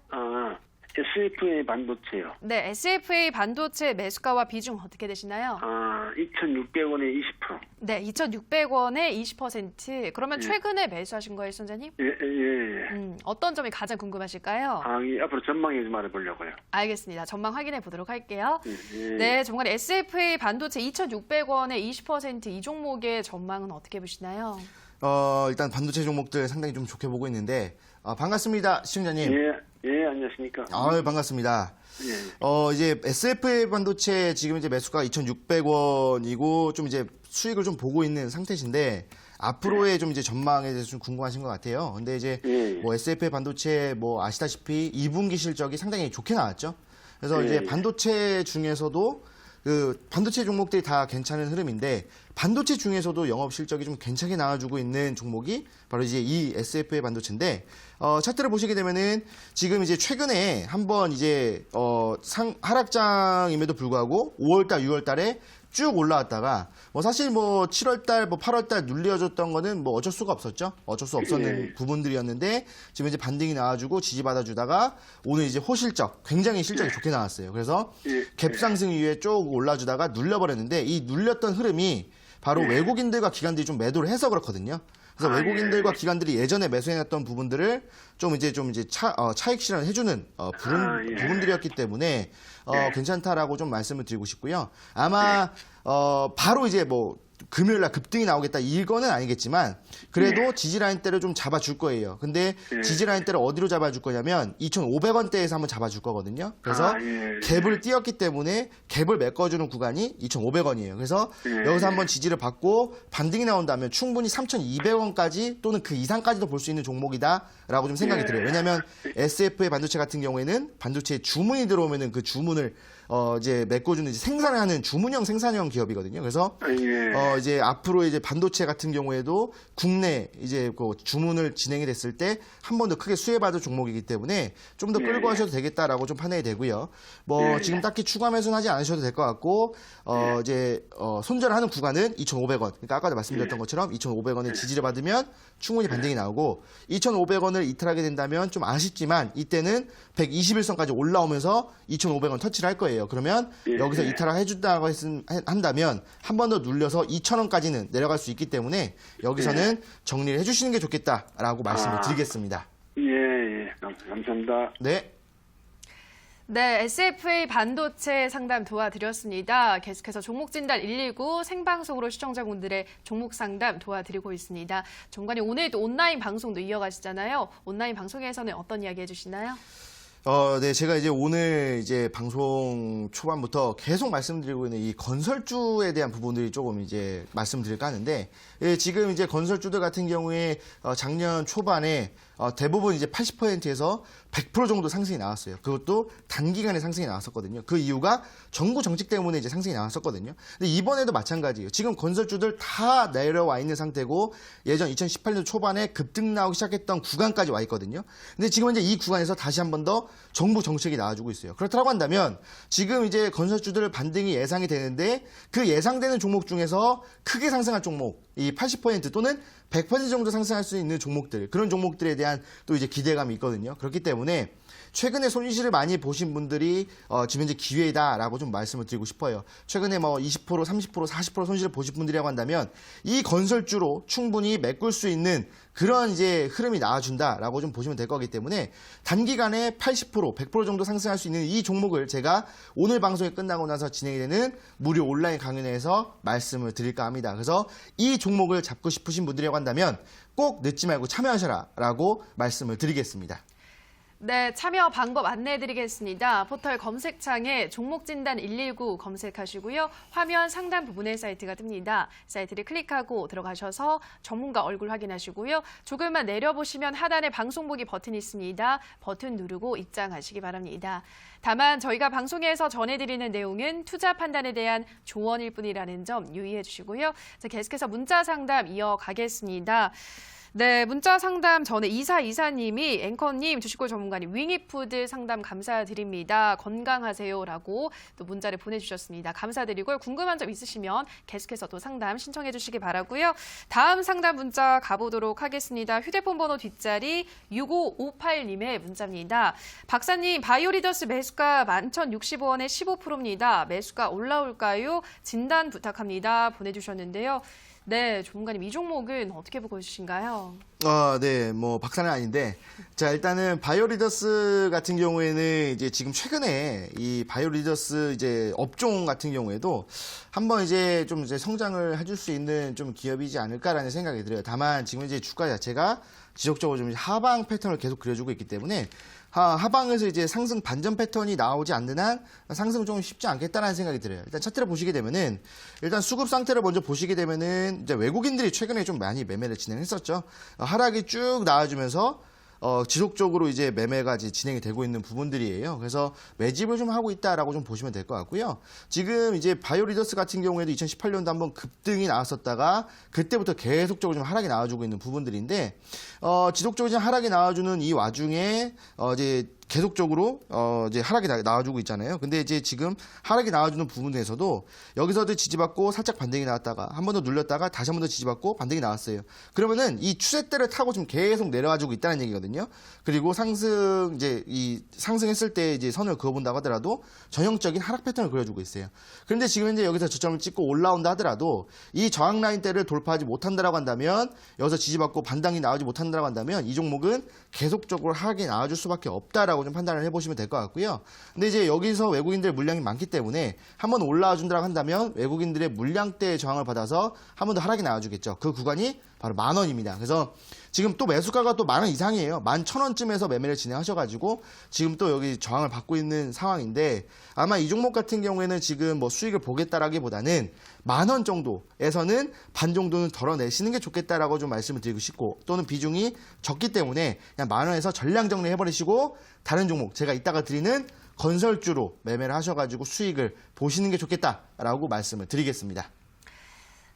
SFA 반도체요. 네, SFA 반도체 매수가와 비중 어떻게 되시나요? 2,600원에 20%. 네, 2,600원에 20%. 그러면 최근에 매수하신 거예요, 선생님? 예. 어떤 점이 가장 궁금하실까요? 앞으로 전망에 좀 알아보려고요. 알겠습니다. 전망 확인해 보도록 할게요. 예. 네, 정말 SFA 반도체 2,600원에 20% 이 종목의 전망은 어떻게 보시나요? 일단 반도체 종목들 상당히 좀 좋게 보고 있는데 반갑습니다, 시청자님. 예, 안녕하십니까. 반갑습니다. 예. 이제 SFA 반도체 지금 이제 매수가 2,600원이고 좀 이제 수익을 좀 보고 있는 상태신데 앞으로의 좀 이제 전망에 대해서 좀 궁금하신 것 같아요. 근데 이제 뭐 SFA 반도체 뭐 아시다시피 2분기 실적이 상당히 좋게 나왔죠. 그래서 이제 반도체 중에서도 반도체 종목들이 다 괜찮은 흐름인데 반도체 중에서도 영업 실적이 좀 괜찮게 나와주고 있는 종목이 바로 이제 이 SFA 반도체인데 차트를 보시게 되면은 지금 이제 최근에 한번 이제 하락장임에도 불구하고 5월달, 6월달에 쭉 올라왔다가 뭐 사실 뭐 7월달, 뭐 8월달 눌려줬던 거는 뭐 어쩔 수가 없었죠. 어쩔 수 없었는 부분들이었는데 지금 이제 반등이 나와주고 지지받아주다가 오늘 이제 호실적, 굉장히 실적이 좋게 나왔어요. 그래서 갭 상승 이후에 쭉 올라주다가 눌려버렸는데 이 눌렸던 흐름이 바로 외국인들과 기관들이 좀 매도를 해서 그렇거든요. 그래서 외국인들과 기관들이 예전에 매수해놨던 부분들을 좀 이제 차익 실현을 해주는 부분들이었기 때문에 괜찮다라고 좀 말씀을 드리고 싶고요. 아마 바로 이제 뭐 금요일날 급등이 나오겠다 이거는 아니겠지만 그래도 지지라인대를 좀 잡아줄 거예요. 근데 지지라인대를 어디로 잡아줄 거냐면 2,500원대에서 한번 잡아줄 거거든요. 그래서 갭을 띄었기 때문에 갭을 메꿔주는 구간이 2,500원이에요. 그래서 여기서 한번 지지를 받고 반등이 나온다면 충분히 3,200원까지 또는 그 이상까지도 볼 수 있는 종목이다라고 좀 생각이 들어요. 왜냐하면 SF의 반도체 같은 경우에는 반도체 주문이 들어오면은 그 주문을 이제 메꿔주는 이제 생산을 하는 주문형 생산형 기업이거든요. 그래서 이제 앞으로 이제 반도체 같은 경우에도 국내 이제 그 주문을 진행이 됐을 때 한 번 더 크게 수혜받을 종목이기 때문에 좀 더 끌고 하셔도 되겠다라고 좀 판단이 되고요. 뭐 지금 딱히 추가 매수는 하지 않으셔도 될 것 같고 이제 손절하는 구간은 2,500원. 그러니까 아까도 말씀드렸던 것처럼 2,500원의 지지를 받으면 충분히 반등이 나오고 2,500원을 이탈하게 된다면 좀 아쉽지만 이때는 121선까지 올라오면서 2,500원 터치를 할 거예요. 그러면 여기서 이탈을 해준다고 한다면 한 번 더 눌려서 2,000원까지는 내려갈 수 있기 때문에 여기서는 정리를 해주시는 게 좋겠다라고 말씀을 드리겠습니다. 예, 감사합니다. 네. 네, SFA 반도체 상담 도와드렸습니다. 계속해서 종목 진단 119 생방송으로 시청자분들의 종목 상담 도와드리고 있습니다. 정관님, 오늘도 온라인 방송도 이어가시잖아요. 온라인 방송에서는 어떤 이야기 해주시나요? 네, 제가 이제 오늘 이제 방송 초반부터 계속 말씀드리고 있는 이 건설주에 대한 부분들이 조금 이제 말씀드릴까 하는데, 예, 지금 이제 건설주들 같은 경우에 작년 초반에 대부분 이제 80%에서 100% 정도 상승이 나왔어요. 그것도 단기간에 상승이 나왔었거든요. 그 이유가 정부 정책 때문에 이제 상승이 나왔었거든요. 근데 이번에도 마찬가지예요. 지금 건설주들 다 내려와 있는 상태고 예전 2018년 초반에 급등 나오기 시작했던 구간까지 와 있거든요. 근데 지금 이제 이 구간에서 다시 한 번 더 정부 정책이 나와주고 있어요. 그렇다고 한다면 지금 이제 건설주들 반등이 예상이 되는데 그 예상되는 종목 중에서 크게 상승할 종목, 이 80% 또는 100% 정도 상승할 수 있는 종목들, 그런 종목들에 대한 또 이제 기대감이 있거든요. 그렇기 때문에 최근에 손실을 많이 보신 분들이 지금 이제 기회다라고 좀 말씀을 드리고 싶어요. 최근에 뭐 20%, 30%, 40% 손실을 보신 분들이라고 한다면 이 건설주로 충분히 메꿀 수 있는 그런 이제 흐름이 나와준다라고 좀 보시면 될 거기 때문에 단기간에 80%, 100% 정도 상승할 수 있는 이 종목을 제가 오늘 방송이 끝나고 나서 진행이 되는 무료 온라인 강연회에서 말씀을 드릴까 합니다. 그래서 이 종목을 잡고 싶으신 분들이라고 한다면 꼭 늦지 말고 참여하셔라라고 말씀을 드리겠습니다. 네, 참여 방법 안내해드리겠습니다. 포털 검색창에 종목진단 119 검색하시고요. 화면 상단 부분에 사이트가 뜹니다. 사이트를 클릭하고 들어가셔서 전문가 얼굴 확인하시고요. 조금만 내려보시면 하단에 방송 보기 버튼이 있습니다. 버튼 누르고 입장하시기 바랍니다. 다만 저희가 방송에서 전해드리는 내용은 투자 판단에 대한 조언일 뿐이라는 점 유의해 주시고요. 자, 계속해서 문자 상담 이어가겠습니다. 네, 문자 상담 전에 2424님이 앵커님, 주식고 전문가님, 윙이푸드 상담 감사드립니다. 건강하세요라고 또 문자를 보내주셨습니다. 감사드리고요. 궁금한 점 있으시면 계속해서 또 상담 신청해 주시기 바라고요. 다음 상담 문자 가보도록 하겠습니다. 휴대폰 번호 뒷자리 6558님의 문자입니다. 박사님, 바이오리더스 매수가 11,065원에 15%입니다. 매수가 올라올까요? 진단 부탁합니다. 보내주셨는데요. 네, 전문가님, 이 종목은 어떻게 보고 계신가요? 네, 뭐 박사는 아닌데, 자 일단은 바이오리더스 같은 경우에는 이제 지금 최근에 이 바이오리더스 이제 업종 같은 경우에도 한번 이제 좀 이제 성장을 해줄 수 있는 좀 기업이지 않을까라는 생각이 들어요. 다만 지금 이제 주가 자체가 지속적으로 좀 하방 패턴을 계속 그려주고 있기 때문에 하방에서 이제 상승 반전 패턴이 나오지 않는 한 상승은 좀 쉽지 않겠다라는 생각이 들어요. 일단 차트를 보시게 되면은 일단 수급 상태를 먼저 보시게 되면은 이제 외국인들이 최근에 좀 많이 매매를 진행했었죠. 하락이 쭉 나와주면서 지속적으로 이제 매매가 이제 진행이 되고 있는 부분들이에요. 그래서 매집을 좀 하고 있다라고 좀 보시면 될 것 같고요. 지금 이제 바이오리더스 같은 경우에도 2018년도 한번 급등이 나왔었다가 그때부터 계속적으로 좀 하락이 나와주고 있는 부분들인데, 지속적으로 좀 하락이 나와주는 이 와중에, 이제 계속적으로 이제 하락이 나와주고 있잖아요. 근데 이제 지금 하락이 나와주는 부분에서도 여기서도 지지받고 살짝 반등이 나왔다가 한 번 더 눌렸다가 다시 한 번 더 지지받고 반등이 나왔어요. 그러면은 이 추세대를 타고 지금 계속 내려와주고 있다는 얘기거든요. 그리고 이제 이 상승했을 때 이제 선을 그어본다고 하더라도 전형적인 하락 패턴을 그려주고 있어요. 그런데 지금 이제 여기서 저점을 찍고 올라온다 하더라도 이 저항 라인대를 돌파하지 못한다라고 한다면, 여기서 지지받고 반등이 나오지 못한다라고 한다면 이 종목은 계속적으로 하락이 나와줄 수밖에 없다라고 좀 판단을 해보시면 될 것 같고요. 근데 이제 여기서 외국인들 물량이 많기 때문에 한번 올라와 준다고 한다면 외국인들의 물량대의 저항을 받아서 한 번 더 하락이 나와주겠죠. 그 구간이 바로 10,000원입니다. 그래서 지금 또 매수가가 또 10,000원 이상이에요. 11,000원쯤에서 매매를 진행하셔가지고 지금 또 여기 저항을 받고 있는 상황인데, 아마 이 종목 같은 경우에는 지금 뭐 수익을 보겠다라기보다는 10,000원 정도에서는 반 정도는 덜어내시는 게 좋겠다라고 좀 말씀을 드리고 싶고, 또는 비중이 적기 때문에 그냥 10,000원에서 전량 정리해버리시고 다른 종목, 제가 이따가 드리는 건설주로 매매를 하셔가지고 수익을 보시는 게 좋겠다라고 말씀을 드리겠습니다.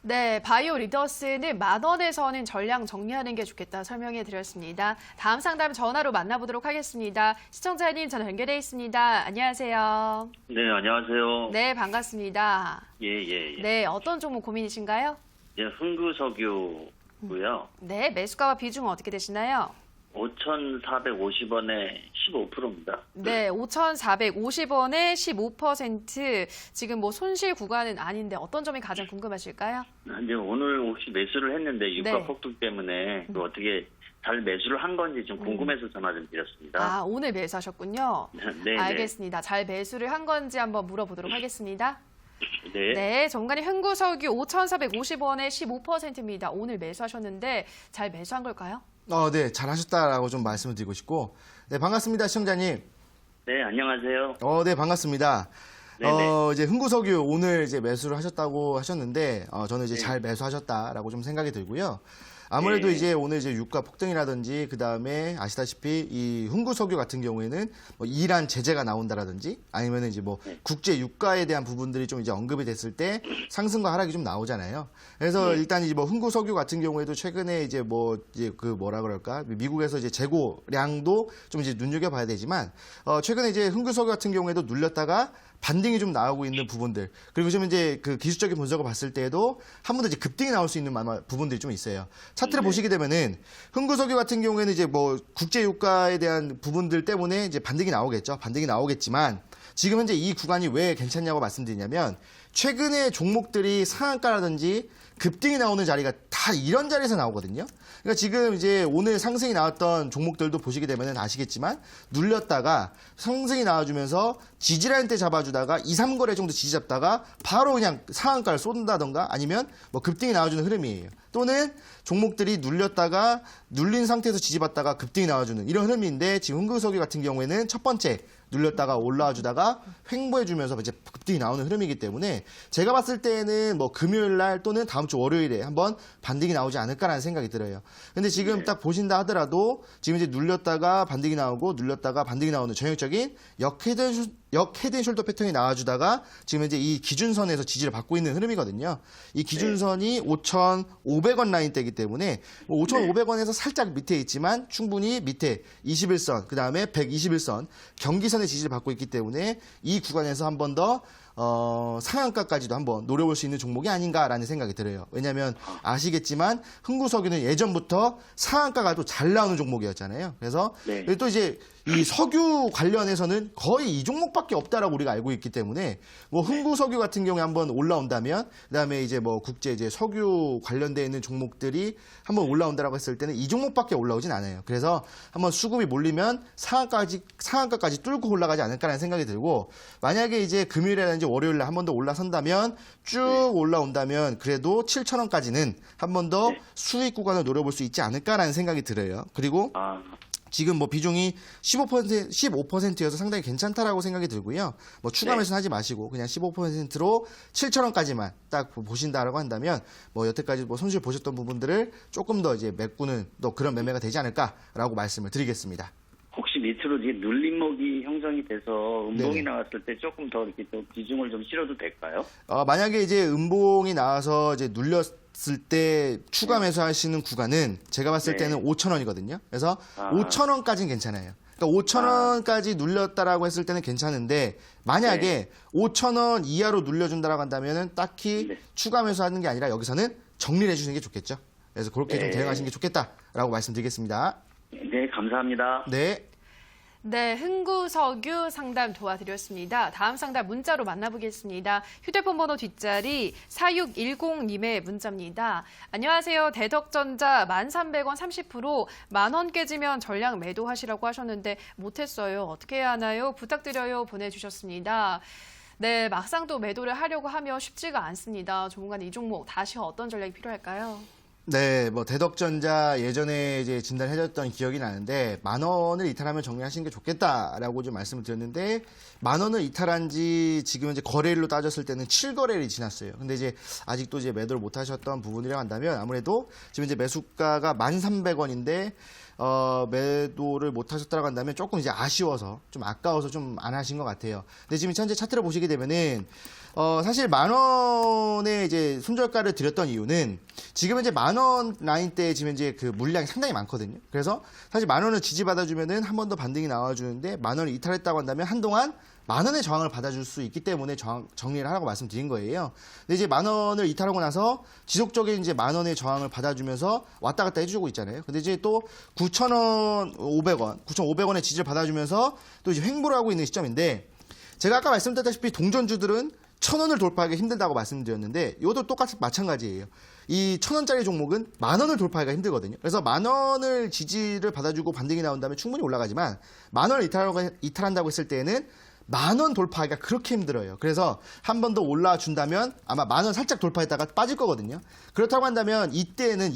네, 바이오리더스는 10,000원에서는 전량 정리하는 게 좋겠다 설명해 드렸습니다. 다음 상담 전화로 만나보도록 하겠습니다. 시청자님 전화 연결돼 있습니다. 안녕하세요. 네, 안녕하세요. 네, 반갑습니다. 예. 네, 어떤 종목 고민이신가요? 예, 흥구석유고요. 네, 매수가와 비중은 어떻게 되시나요? 5,450원에 15%입니다. 네, 5,450원에 15%. 지금 뭐 손실 구간은 아닌데 어떤 점이 가장 궁금하실까요? 이제 오늘 혹시 매수를 했는데 유가 네. 폭등 때문에 그 어떻게 잘 매수를 한 건지 좀 궁금해서 전화 좀 드렸습니다. 아, 오늘 매수하셨군요. 네, 알겠습니다. 잘 매수를 한 건지 한번 물어보도록 하겠습니다. 네. 네, 전문가님 흥구석유 5,450원에 15%입니다. 오늘 매수하셨는데 잘 매수한 걸까요? 네, 잘하셨다라고 좀 말씀을 드리고 싶고, 네, 반갑습니다, 시청자님. 네, 안녕하세요. 네, 반갑습니다. 네네. 이제 흥구석유 오늘 이제 매수를 하셨다고 하셨는데, 저는 이제 네. 잘 매수하셨다라고 좀 생각이 들고요. 아무래도 네. 이제 오늘 이제 유가 폭등이라든지, 그 다음에 아시다시피 이 흥구석유 같은 경우에는 뭐 이란 제재가 나온다라든지, 아니면 이제 뭐 네. 국제 유가에 대한 부분들이 좀 이제 언급이 됐을 때 상승과 하락이 좀 나오잖아요. 그래서 네. 일단 이제 뭐 흥구석유 같은 경우에도 최근에 이제 뭐 이제 그 뭐라 그럴까, 미국에서 이제 재고량도 좀 이제 눈여겨봐야 되지만, 최근에 이제 흥구석유 같은 경우에도 눌렸다가 반등이 좀 나오고 있는 부분들, 그리고 좀 이제 그 기술적인 분석을 봤을 때에도 한 번 더 이제 급등이 나올 수 있는 부분들이 좀 있어요. 차트를 보시게 되면은 흥구석유 같은 경우에는 이제 뭐 국제 유가에 대한 부분들 때문에 이제 반등이 나오겠죠. 반등이 나오겠지만 지금 현재 이 구간이 왜 괜찮냐고 말씀드리냐면 최근에 종목들이 상한가라든지 급등이 나오는 자리가 다 이런 자리에서 나오거든요. 그러니까 지금 이제 오늘 상승이 나왔던 종목들도 보시게 되면 아시겠지만 눌렸다가 상승이 나와주면서 지지라인 때 잡아주다가 2, 3거래 정도 지지 잡다가 바로 그냥 상한가를 쏜다던가 아니면 뭐 급등이 나와주는 흐름이에요. 또는 종목들이 눌렸다가 눌린 상태에서 지지받다가 급등이 나와주는 이런 흐름인데 지금 흥구석유 같은 경우에는 첫 번째 눌렸다가 올라와주다가 횡보해주면서 이제 급등이 나오는 흐름이기 때문에 제가 봤을 때는 뭐 금요일 날 또는 다음 주 월요일에 한번 반등이 나오지 않을까라는 생각이 들어요. 근데 지금 딱 보신다 하더라도 지금 이제 눌렸다가 반등이 나오고 눌렸다가 반등이 나오는 전형적인 헤드앤숄더 패턴이 나와주다가 지금 이제 이 기준선에서 지지를 받고 있는 흐름이거든요. 이 기준선이 5,500원 라인대이기 때문에 5,500원에서 살짝 밑에 있지만 충분히 밑에 21선, 그 다음에 121선 경기선의 지지를 받고 있기 때문에 이 구간에서 한 번 더 상한가까지도 한번 노려볼 수 있는 종목이 아닌가라는 생각이 들어요. 왜냐하면 아시겠지만 흥구석유는 예전부터 상한가가 또 잘 나오는 종목이었잖아요. 그래서 네. 또 이제 이 석유 관련해서는 거의 이 종목밖에 없다라고 우리가 알고 있기 때문에 뭐 흥구석유 같은 경우에 한번 올라온다면 그다음에 이제 뭐 국제 이제 석유 관련돼 있는 종목들이 한번 올라온다라고 했을 때는 이 종목밖에 올라오진 않아요. 그래서 한번 수급이 몰리면 상한가까지 뚫고 올라가지 않을까라는 생각이 들고 만약에 이제 금요일이라든지 월요일에 한 번 더 올라선다면 쭉 올라온다면 그래도 7,000원까지는 한 번 더 수익 구간을 노려볼 수 있지 않을까라는 생각이 들어요. 그리고 지금 뭐 비중이 15%여서 상당히 괜찮다라고 생각이 들고요. 뭐 추가 매수는 하지 마시고 그냥 15%로 7,000원까지만 딱 보신다라고 한다면 뭐 여태까지 뭐 손실 보셨던 부분들을 조금 더 이제 메꾸는 또 그런 매매가 되지 않을까라고 말씀을 드리겠습니다. 혹시 밑으로 이제 눌림목이 형성이 돼서 음봉이 네네. 나왔을 때 조금 더 이렇게 또 비중을 좀 실어도 될까요? 만약에 이제 음봉이 나와서 이제 눌렸을 때 추가 매수하시는 구간은 제가 봤을 네. 때는 5,000원이거든요. 그래서 5,000원까지는 괜찮아요. 그러니까 5,000원까지 눌렸다라고 했을 때는 괜찮은데 만약에 5,000원 이하로 눌려준다라고 한다면은 딱히 네. 추가 매수하는 게 아니라 여기서는 정리를 해주시는 게 좋겠죠. 그래서 그렇게 좀 네. 대응하시는 게 좋겠다라고 말씀드리겠습니다. 네, 감사합니다. 네. 네, 흥구석유 상담 도와드렸습니다. 다음 상담 문자로 만나보겠습니다. 휴대폰 번호 뒷자리 4610님의 문자입니다. 안녕하세요. 대덕전자 1,300원 30% 만원 깨지면 전량 매도하시라고 하셨는데 못했어요. 어떻게 해야 하나요? 부탁드려요. 보내주셨습니다. 네, 막상 또 매도를 하려고 하면 쉽지가 않습니다. 조만간 이 종목 다시 어떤 전략이 필요할까요? 네, 뭐 대덕전자 예전에 이제 진단해줬던 기억이 나는데 10,000원을 이탈하면 정리하시는 게 좋겠다라고 좀 말씀을 드렸는데 10,000원을 이탈한 지 지금 이제 거래일로 따졌을 때는 7거래일이 지났어요. 근데 이제 아직도 이제 매도를 못 하셨던 부분이라고 한다면 아무래도 지금 이제 매수가가 1,300원인데 매도를 못 하셨다고 한다면 조금 이제 아쉬워서 좀 아까워서 좀 안 하신 것 같아요. 근데 지금 현재 차트를 보시게 되면은 사실 10,000원의 이제 손절가를 드렸던 이유는 지금 이제 10,000원 라인대에 지금 이제 그 물량이 상당히 많거든요. 그래서 사실 10,000원을 지지받아주면은 한 번 더 반등이 나와주는데 10,000원을 이탈했다고 한다면 한동안 10,000원의 저항을 받아줄 수 있기 때문에 정리를 하라고 말씀드린 거예요. 근데 이제 10,000원을 이탈하고 나서 지속적인 이제 10,000원의 저항을 받아주면서 왔다 갔다 해주고 있잖아요. 근데 이제 또 9,500원의 지지를 받아주면서 또 이제 횡보를 하고 있는 시점인데 제가 아까 말씀드렸다시피 동전주들은 1,000원을 돌파하기 힘들다고 말씀드렸는데 이것도 똑같이 마찬가지예요. 이 1,000원짜리 종목은 10,000원을 돌파하기가 힘들거든요. 그래서 10,000원을 지지를 받아주고 반등이 나온 다음에 충분히 올라가지만 10,000원을 이탈한다고 했을 때에는 10,000원 돌파하기가 그렇게 힘들어요. 그래서 한 번 더 올라준다면 아마 10,000원 살짝 돌파했다가 빠질 거거든요. 그렇다고 한다면 이번에는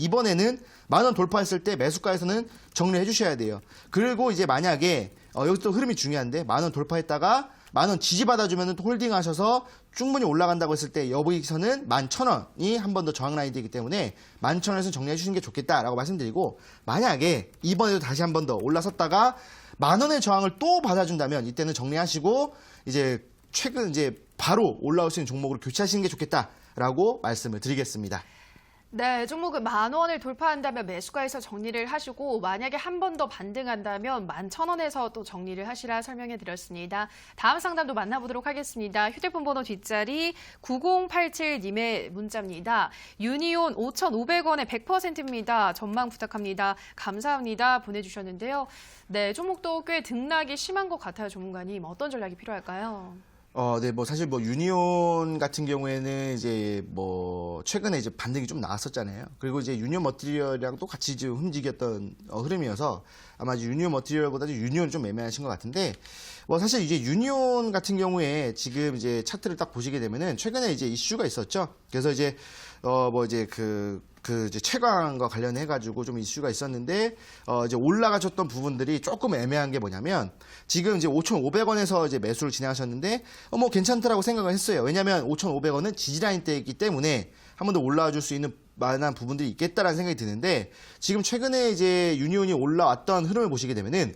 10,000원 돌파했을 때 매수가에서는 정리해 주셔야 돼요. 그리고 이제 만약에 여기서 또 흐름이 중요한데 10,000원 돌파했다가 10,000원 지지받아주면 또 홀딩하셔서 충분히 올라간다고 했을 때 여기서는 11,000원이 한 번 더 저항 라인이 되기 때문에 11,000원에서 정리해 주시는 게 좋겠다라고 말씀드리고, 만약에 이번에도 다시 한 번 더 올라섰다가 10,000원의 저항을 또 받아준다면 이때는 정리하시고 이제 최근 이제 바로 올라올 수 있는 종목으로 교체하시는 게 좋겠다라고 말씀을 드리겠습니다. 네, 종목은 10,000원을 돌파한다면 매수가에서 정리를 하시고 만약에 한 번 더 반등한다면 11,000원에서 또 정리를 하시라 설명해 드렸습니다. 다음 상담도 만나보도록 하겠습니다. 휴대폰 번호 뒷자리 9087님의 문자입니다. 유니온 5,500원에 100%입니다. 전망 부탁합니다. 감사합니다. 보내주셨는데요. 네, 종목도 꽤 등락이 심한 것 같아요. 전문가님, 어떤 전략이 필요할까요? 네, 사실 유니온 같은 경우에는 이제 최근에 이제 반등이 좀 나왔었잖아요. 그리고 이제 유니온 머티리얼이랑 또 같이 좀 움직였던 흐름이어서 아마 이제 유니온 머티리얼보다 유니온 좀 애매하신 것 같은데, 사실 이제 유니온 같은 경우에 지금 이제 차트를 딱 보시게 되면은 최근에 이제 이슈가 있었죠. 그래서 이제 이제 채광과 관련해가지고 좀 이슈가 있었는데, 이제 올라가셨던 부분들이 조금 애매한 게 뭐냐면, 지금 이제 5,500원에서 이제 매수를 진행하셨는데, 괜찮다라고 생각을 했어요. 왜냐면 5,500원은 지지라인 때이기 때문에 한 번 더 올라와 줄 수 있는 만한 부분들이 있겠다라는 생각이 드는데, 지금 최근에 이제 유니온이 올라왔던 흐름을 보시게 되면은,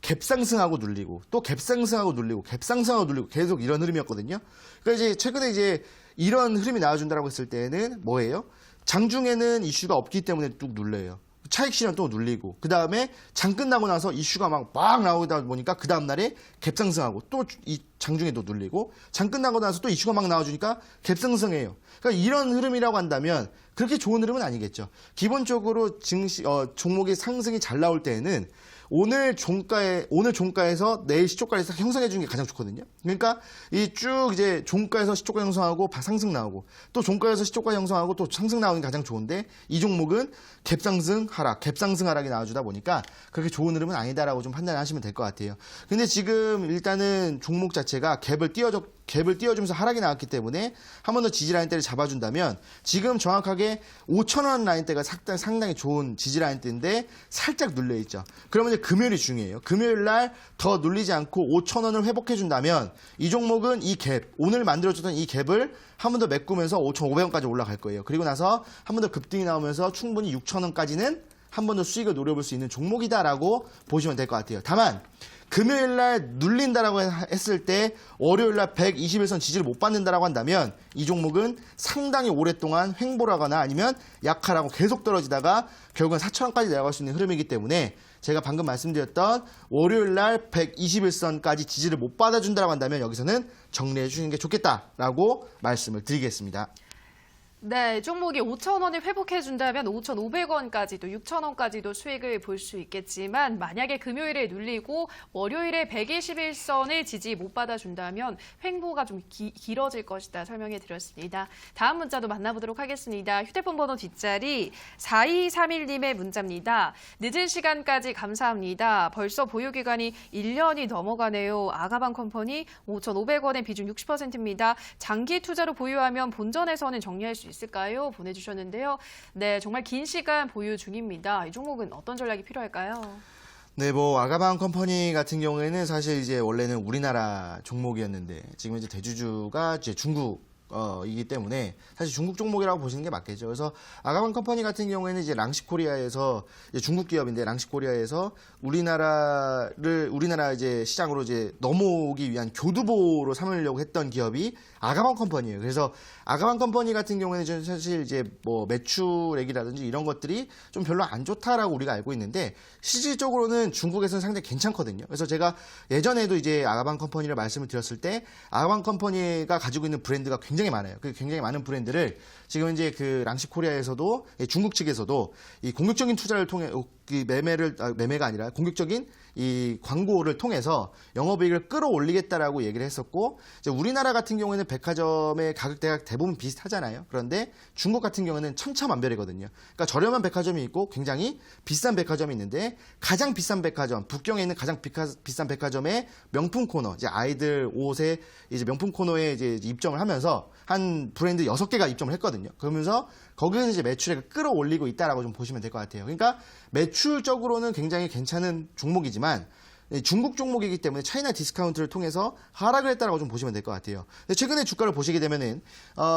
갭상승하고 눌리고, 또 갭상승하고 눌리고, 갭상승하고 눌리고, 계속 이런 흐름이었거든요. 그러니까 이제 최근에 이제 이런 흐름이 나와준다라고 했을 때는 뭐예요? 장중에는 이슈가 없기 때문에 뚝 눌려요. 차익 실현 또 눌리고, 그 다음에 장 끝나고 나서 이슈가 막 나오다 보니까 그 다음날에 갭상승하고, 또 이 장중에도 눌리고, 장 끝나고 나서 또 이슈가 막 나와주니까 갭상승해요. 그러니까 이런 흐름이라고 한다면 그렇게 좋은 흐름은 아니겠죠. 기본적으로 종목의 상승이 잘 나올 때에는 오늘 종가에서 내일 시초가에서 형성해 주는 게 가장 좋거든요. 그러니까 이 쭉 이제 종가에서 시초가 형성하고 상승 나오고, 또 종가에서 시초가 형성하고 또 상승 나오는 게 가장 좋은데, 이 종목은 갭상승 하락, 갭상승 하락이 나와주다 보니까 그렇게 좋은 흐름은 아니다라고 좀 판단하시면 될 것 같아요. 근데 지금 일단은 종목 자체가 갭을 띄워주면서 하락이 나왔기 때문에 한 번 더 지지 라인대를 잡아준다면, 지금 정확하게 5,000원 라인대가 상당히 좋은 지지 라인대인데 살짝 눌려있죠. 그러면 이제 금요일이 중요해요. 금요일 날 더 눌리지 않고 5,000원을 회복해준다면 이 종목은 이 갭, 오늘 만들어줬던 이 갭을 한 번 더 메꾸면서 5,500원까지 올라갈 거예요. 그리고 나서 한 번 더 급등이 나오면서 충분히 6,000원까지는 한 번 더 수익을 노려볼 수 있는 종목이다라고 보시면 될 것 같아요. 다만 금요일 날 눌린다라고 했을 때 월요일 날 121선 지지를 못 받는다라고 한다면 이 종목은 상당히 오랫동안 횡보라거나 아니면 약하라고 계속 떨어지다가 결국은 4,000원까지 내려갈 수 있는 흐름이기 때문에, 제가 방금 말씀드렸던 월요일 날 121선까지 지지를 못 받아준다라고 한다면 여기서는 정리해 주시는 게 좋겠다라고 말씀을 드리겠습니다. 네, 종목이 5,000원을 회복해준다면 5,500원까지도 6,000원까지도 수익을 볼 수 있겠지만, 만약에 금요일에 눌리고 월요일에 121선을 지지 못 받아준다면 횡보가 좀 길어질 것이다 설명해 드렸습니다. 다음 문자도 만나보도록 하겠습니다. 휴대폰 번호 뒷자리 4231님의 문자입니다. 늦은 시간까지 감사합니다. 벌써 보유기간이 1년이 넘어가네요. 아가방 컴퍼니 5,500원의 비중 60%입니다. 장기 투자로 보유하면 본전에서는 정리할 수 있을까요? 보내주셨는데요. 네, 정말 긴 시간 보유 중입니다. 이 종목은 어떤 전략이 필요할까요? 네, 아가방 컴퍼니 같은 경우에는 사실 이제 원래는 우리나라 종목이었는데 지금 이제 대주주가 이제 중국이기 때문에 사실 중국 종목이라고 보시는 게 맞겠죠. 그래서 아가방 컴퍼니 같은 경우에는 이제 랑시코리아에서 이제 중국 기업인데, 랑시코리아에서 우리나라 이제 시장으로 이제 넘어오기 위한 교두보로 삼으려고 했던 기업이 아가방 컴퍼니예요. 그래서 아가방 컴퍼니 같은 경우에는 사실 이제 매출액이라든지 이런 것들이 좀 별로 안 좋다라고 우리가 알고 있는데, 실질적으로는 중국에서는 상당히 괜찮거든요. 그래서 제가 예전에도 이제 아가방 컴퍼니를 말씀을 드렸을 때 아가방 컴퍼니가 가지고 있는 브랜드가 굉장히 굉장히 많아요. 그 굉장히 많은 브랜드를 지금 이제 그 랑시코리아에서도 중국 측에서도 이 공격적인 투자를 통해 매매가 아니라 공격적인 이 광고를 통해서 영업이익을 끌어올리겠다라고 얘기를 했었고, 이제 우리나라 같은 경우에는 백화점의 가격대가 대부분 비슷하잖아요. 그런데 중국 같은 경우는 천차만별이거든요. 그러니까 저렴한 백화점이 있고 굉장히 비싼 백화점이 있는데, 가장 비싼 백화점, 북경에 있는 가장 비싼 백화점의 명품 코너, 이제 아이들 옷의 이제 명품 코너에 이제 입점을 하면서 한 브랜드 6개가 입점을 했거든요. 그러면서 거기서 이제 매출액을 끌어올리고 있다라고 좀 보시면 될 것 같아요. 그러니까 매출적으로는 굉장히 괜찮은 종목이지만 중국 종목이기 때문에 차이나 디스카운트를 통해서 하락을 했다라고 좀 보시면 될 것 같아요. 근데 최근에 주가를 보시게 되면은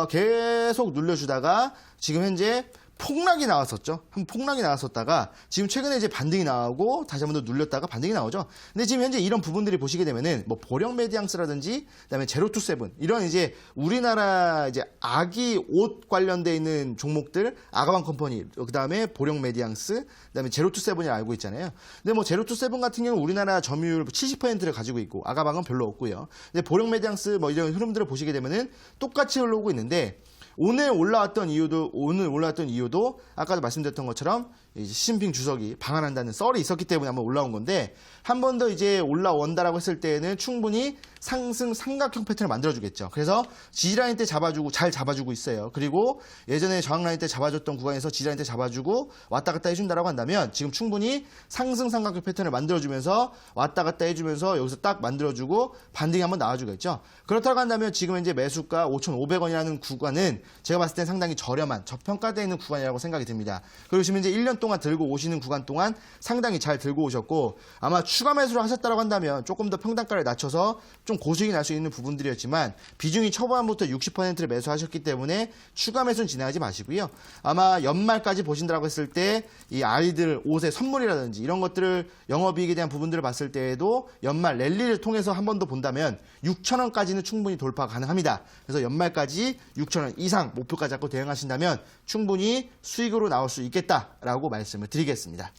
계속 눌려주다가 지금 현재 폭락이 나왔었죠. 한 폭락이 나왔었다가 지금 최근에 이제 반등이 나오고 다시 한 번 더 눌렸다가 반등이 나오죠. 근데 지금 현재 이런 부분들이 보시게 되면은 뭐 보령 메디앙스라든지 그다음에 제로투세븐 이런 이제 우리나라 이제 아기 옷 관련돼 있는 종목들, 아가방 컴퍼니, 그다음에 보령 메디앙스, 그다음에 제로투세븐이 알고 있잖아요. 근데 뭐 제로투세븐 같은 경우 우리나라 점유율 70%를 가지고 있고 아가방은 별로 없고요. 근데 보령 메디앙스 뭐 이런 흐름들을 보시게 되면은 똑같이 흘러오고 있는데, 오늘 올라왔던 이유도 아까도 말씀드렸던 것처럼 이제 시진핑 주석이 방한한다는 썰이 있었기 때문에 한번 올라온 건데, 한 번 더 이제 올라온다라고 했을 때에는 충분히 상승 삼각형 패턴을 만들어주겠죠. 그래서 지지라인 때 잘 잡아주고 있어요. 그리고 예전에 저항라인 때 잡아줬던 구간에서 지지라인 때 잡아주고 왔다 갔다 해준다라고 한다면 지금 충분히 상승 삼각형 패턴을 만들어주면서 왔다 갔다 해주면서 여기서 딱 만들어주고 반등이 한번 나와주겠죠. 그렇다고 한다면 지금 현재 매수가 5,500원이라는 구간은 제가 봤을 땐 상당히 저평가되어 있는 구간이라고 생각이 듭니다. 그리고 지금 이제 1년 동안 들고 오시는 구간 동안 상당히 잘 들고 오셨고, 아마 추가 매수를 하셨다고 한다면 조금 더 평단가를 낮춰서 좀 고수익이 날 수 있는 부분들이었지만 비중이 초반부터 60%를 매수하셨기 때문에 추가 매수는 진행하지 마시고요. 아마 연말까지 보신다고 했을 때 이 아이들 옷의 선물이라든지 이런 것들을 영업이익에 대한 부분들을 봤을 때에도 연말 랠리를 통해서 한 번 더 본다면 6,000원까지는 충분히 돌파 가능합니다. 그래서 연말까지 6,000원 이상 목표까지 잡고 대응하신다면 충분히 수익으로 나올 수 있겠다라고 말씀을 드리겠습니다.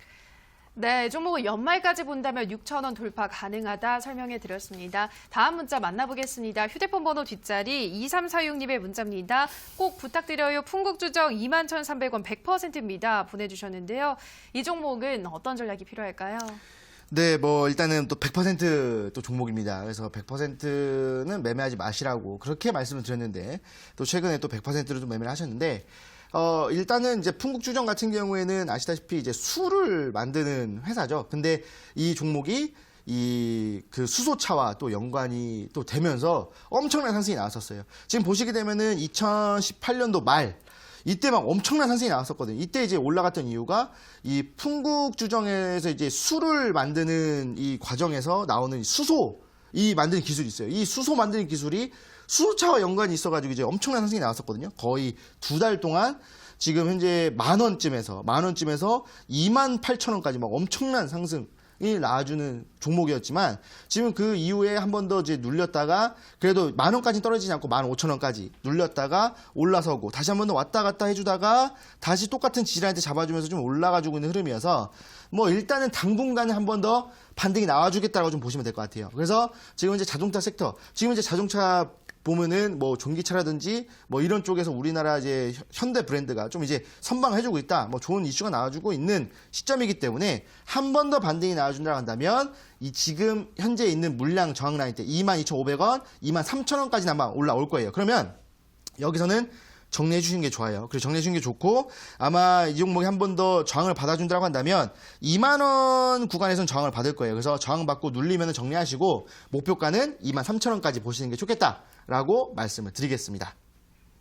네, 종목은 연말까지 본다면 6,000원 돌파 가능하다 설명해 드렸습니다. 다음 문자 만나보겠습니다. 휴대폰 번호 뒷자리 2346님의 문자입니다. 꼭 부탁드려요. 풍국주정 21,300원 100%입니다. 보내주셨는데요. 이 종목은 어떤 전략이 필요할까요? 네, 뭐 일단은 또 100% 또 종목입니다. 그래서 100%는 매매하지 마시라고 그렇게 말씀을 드렸는데, 또 최근에 또 100%로 좀 매매를 하셨는데, 일단은 이제 풍국주정 같은 경우에는 아시다시피 이제 술을 만드는 회사죠. 근데 이 종목이 그 수소차와 또 연관이 또 되면서 엄청난 상승이 나왔었어요. 지금 보시게 되면은 2018년도 말 이때 막 엄청난 상승이 나왔었거든요. 이때 이제 올라갔던 이유가 이 풍국주정에서 이제 술을 만드는 이 과정에서 나오는 이 만드는 기술이 있어요. 이 수소 만드는 기술이 수소차와 연관이 있어가지고 이제 엄청난 상승이 나왔었거든요. 거의 2달 동안 지금 현재 만 원쯤에서 28,000원까지 막 엄청난 상승이 나와주는 종목이었지만, 지금 그 이후에 한 번 더 이제 눌렸다가 그래도 만 원까지 떨어지지 않고 15,000원까지 눌렸다가 올라서고 다시 한 번 더 왔다 갔다 해주다가 다시 똑같은 지지라인한테 잡아주면서 좀 올라가지고 있는 흐름이어서 뭐 일단은 당분간은 한 번 더 반등이 나와주겠다라고 좀 보시면 될 것 같아요. 그래서 지금 이제 자동차 섹터, 지금 이제 자동차 보면은 뭐 전기차라든지 뭐 이런 쪽에서 우리나라 이제 현대 브랜드가 좀 이제 선방해주고 있다, 뭐 좋은 이슈가 나와주고 있는 시점이기 때문에 한 번 더 반등이 나와준다고 한다면 이 지금 현재 있는 물량 저항 라인 때 22,500원, 23,000원까지는 아마 올라올 거예요. 그러면 여기서는 정리해 주시는 게 좋아요. 그리고 정리해 주시는 게 좋고, 아마 이 종목이 한 번 더 저항을 받아준다고 한다면 2만 원 구간에서는 저항을 받을 거예요. 그래서 저항 받고 눌리면 정리하시고 목표가는 23,000원까지 보시는 게 좋겠다라고 말씀을 드리겠습니다.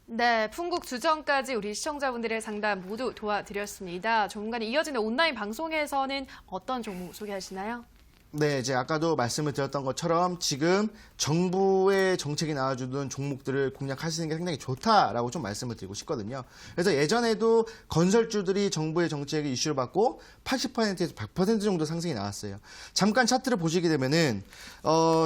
네, 풍국주정까지 우리 시청자분들의 상담 모두 도와드렸습니다. 조만간에 이어지는 온라인 방송에서는 어떤 종목 소개하시나요? 네, 이제 아까도 말씀을 드렸던 것처럼 지금 정부의 정책이 나와주는 종목들을 공략하시는 게 상당히 좋다라고 좀 말씀을 드리고 싶거든요. 그래서 예전에도 건설주들이 정부의 정책의 이슈를 받고 80%에서 100% 정도 상승이 나왔어요. 잠깐 차트를 보시게 되면은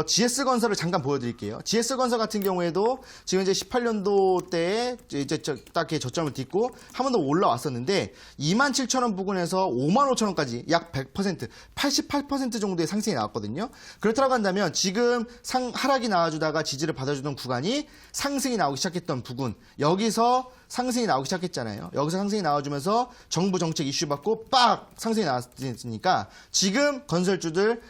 GS건설을 잠깐 보여드릴게요. GS건설 같은 경우에도 지금 이제 18년도 때에 이제 딱 저점을 딛고 한 번 더 올라왔었는데 27,000원 부근에서 55,000원까지 약 100%, 88% 정도의 상승이 나왔거든요. 그렇다고 한다면 지금 하락이 나와주다가 지지를 받아주던 구간이 상승이 나오기 시작했던 부분, 여기서 상승이 나오기 시작했잖아요. 여기서 상승이 나와주면서 정부 정책 이슈 받고 빡 상승이 나왔으니까 지금 건설주들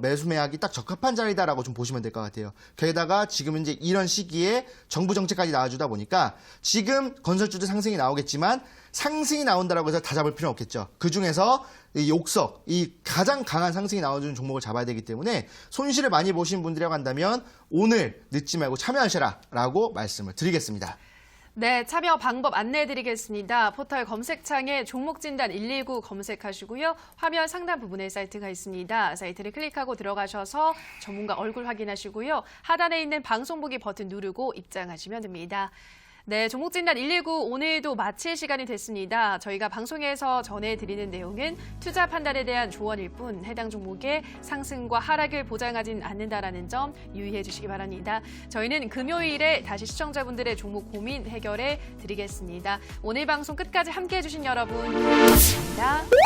매수 매약이 딱 적합한 자리다라고 좀 보시면 될 것 같아요. 게다가 지금 이제 이런 시기에 정부 정책까지 나와주다 보니까 지금 건설주들 상승이 나오겠지만 상승이 나온다라고 해서 다 잡을 필요는 없겠죠. 그 중에서 이 욕석, 이 가장 강한 상승이 나와주는 종목을 잡아야 되기 때문에 손실을 많이 보신 분들이라고 한다면 오늘 늦지 말고 참여하셔라라고 말씀을 드리겠습니다. 네, 참여 방법 안내해드리겠습니다. 포털 검색창에 종목진단 119 검색하시고요. 화면 상단 부분에 사이트가 있습니다. 사이트를 클릭하고 들어가셔서 전문가 얼굴 확인하시고요. 하단에 있는 방송 보기 버튼 누르고 입장하시면 됩니다. 네, 종목진단 119 오늘도 마칠 시간이 됐습니다. 저희가 방송에서 전해드리는 내용은 투자 판단에 대한 조언일 뿐 해당 종목의 상승과 하락을 보장하진 않는다라는 점 유의해 주시기 바랍니다. 저희는 금요일에 다시 시청자분들의 종목 고민 해결해 드리겠습니다. 오늘 방송 끝까지 함께해 주신 여러분 감사합니다.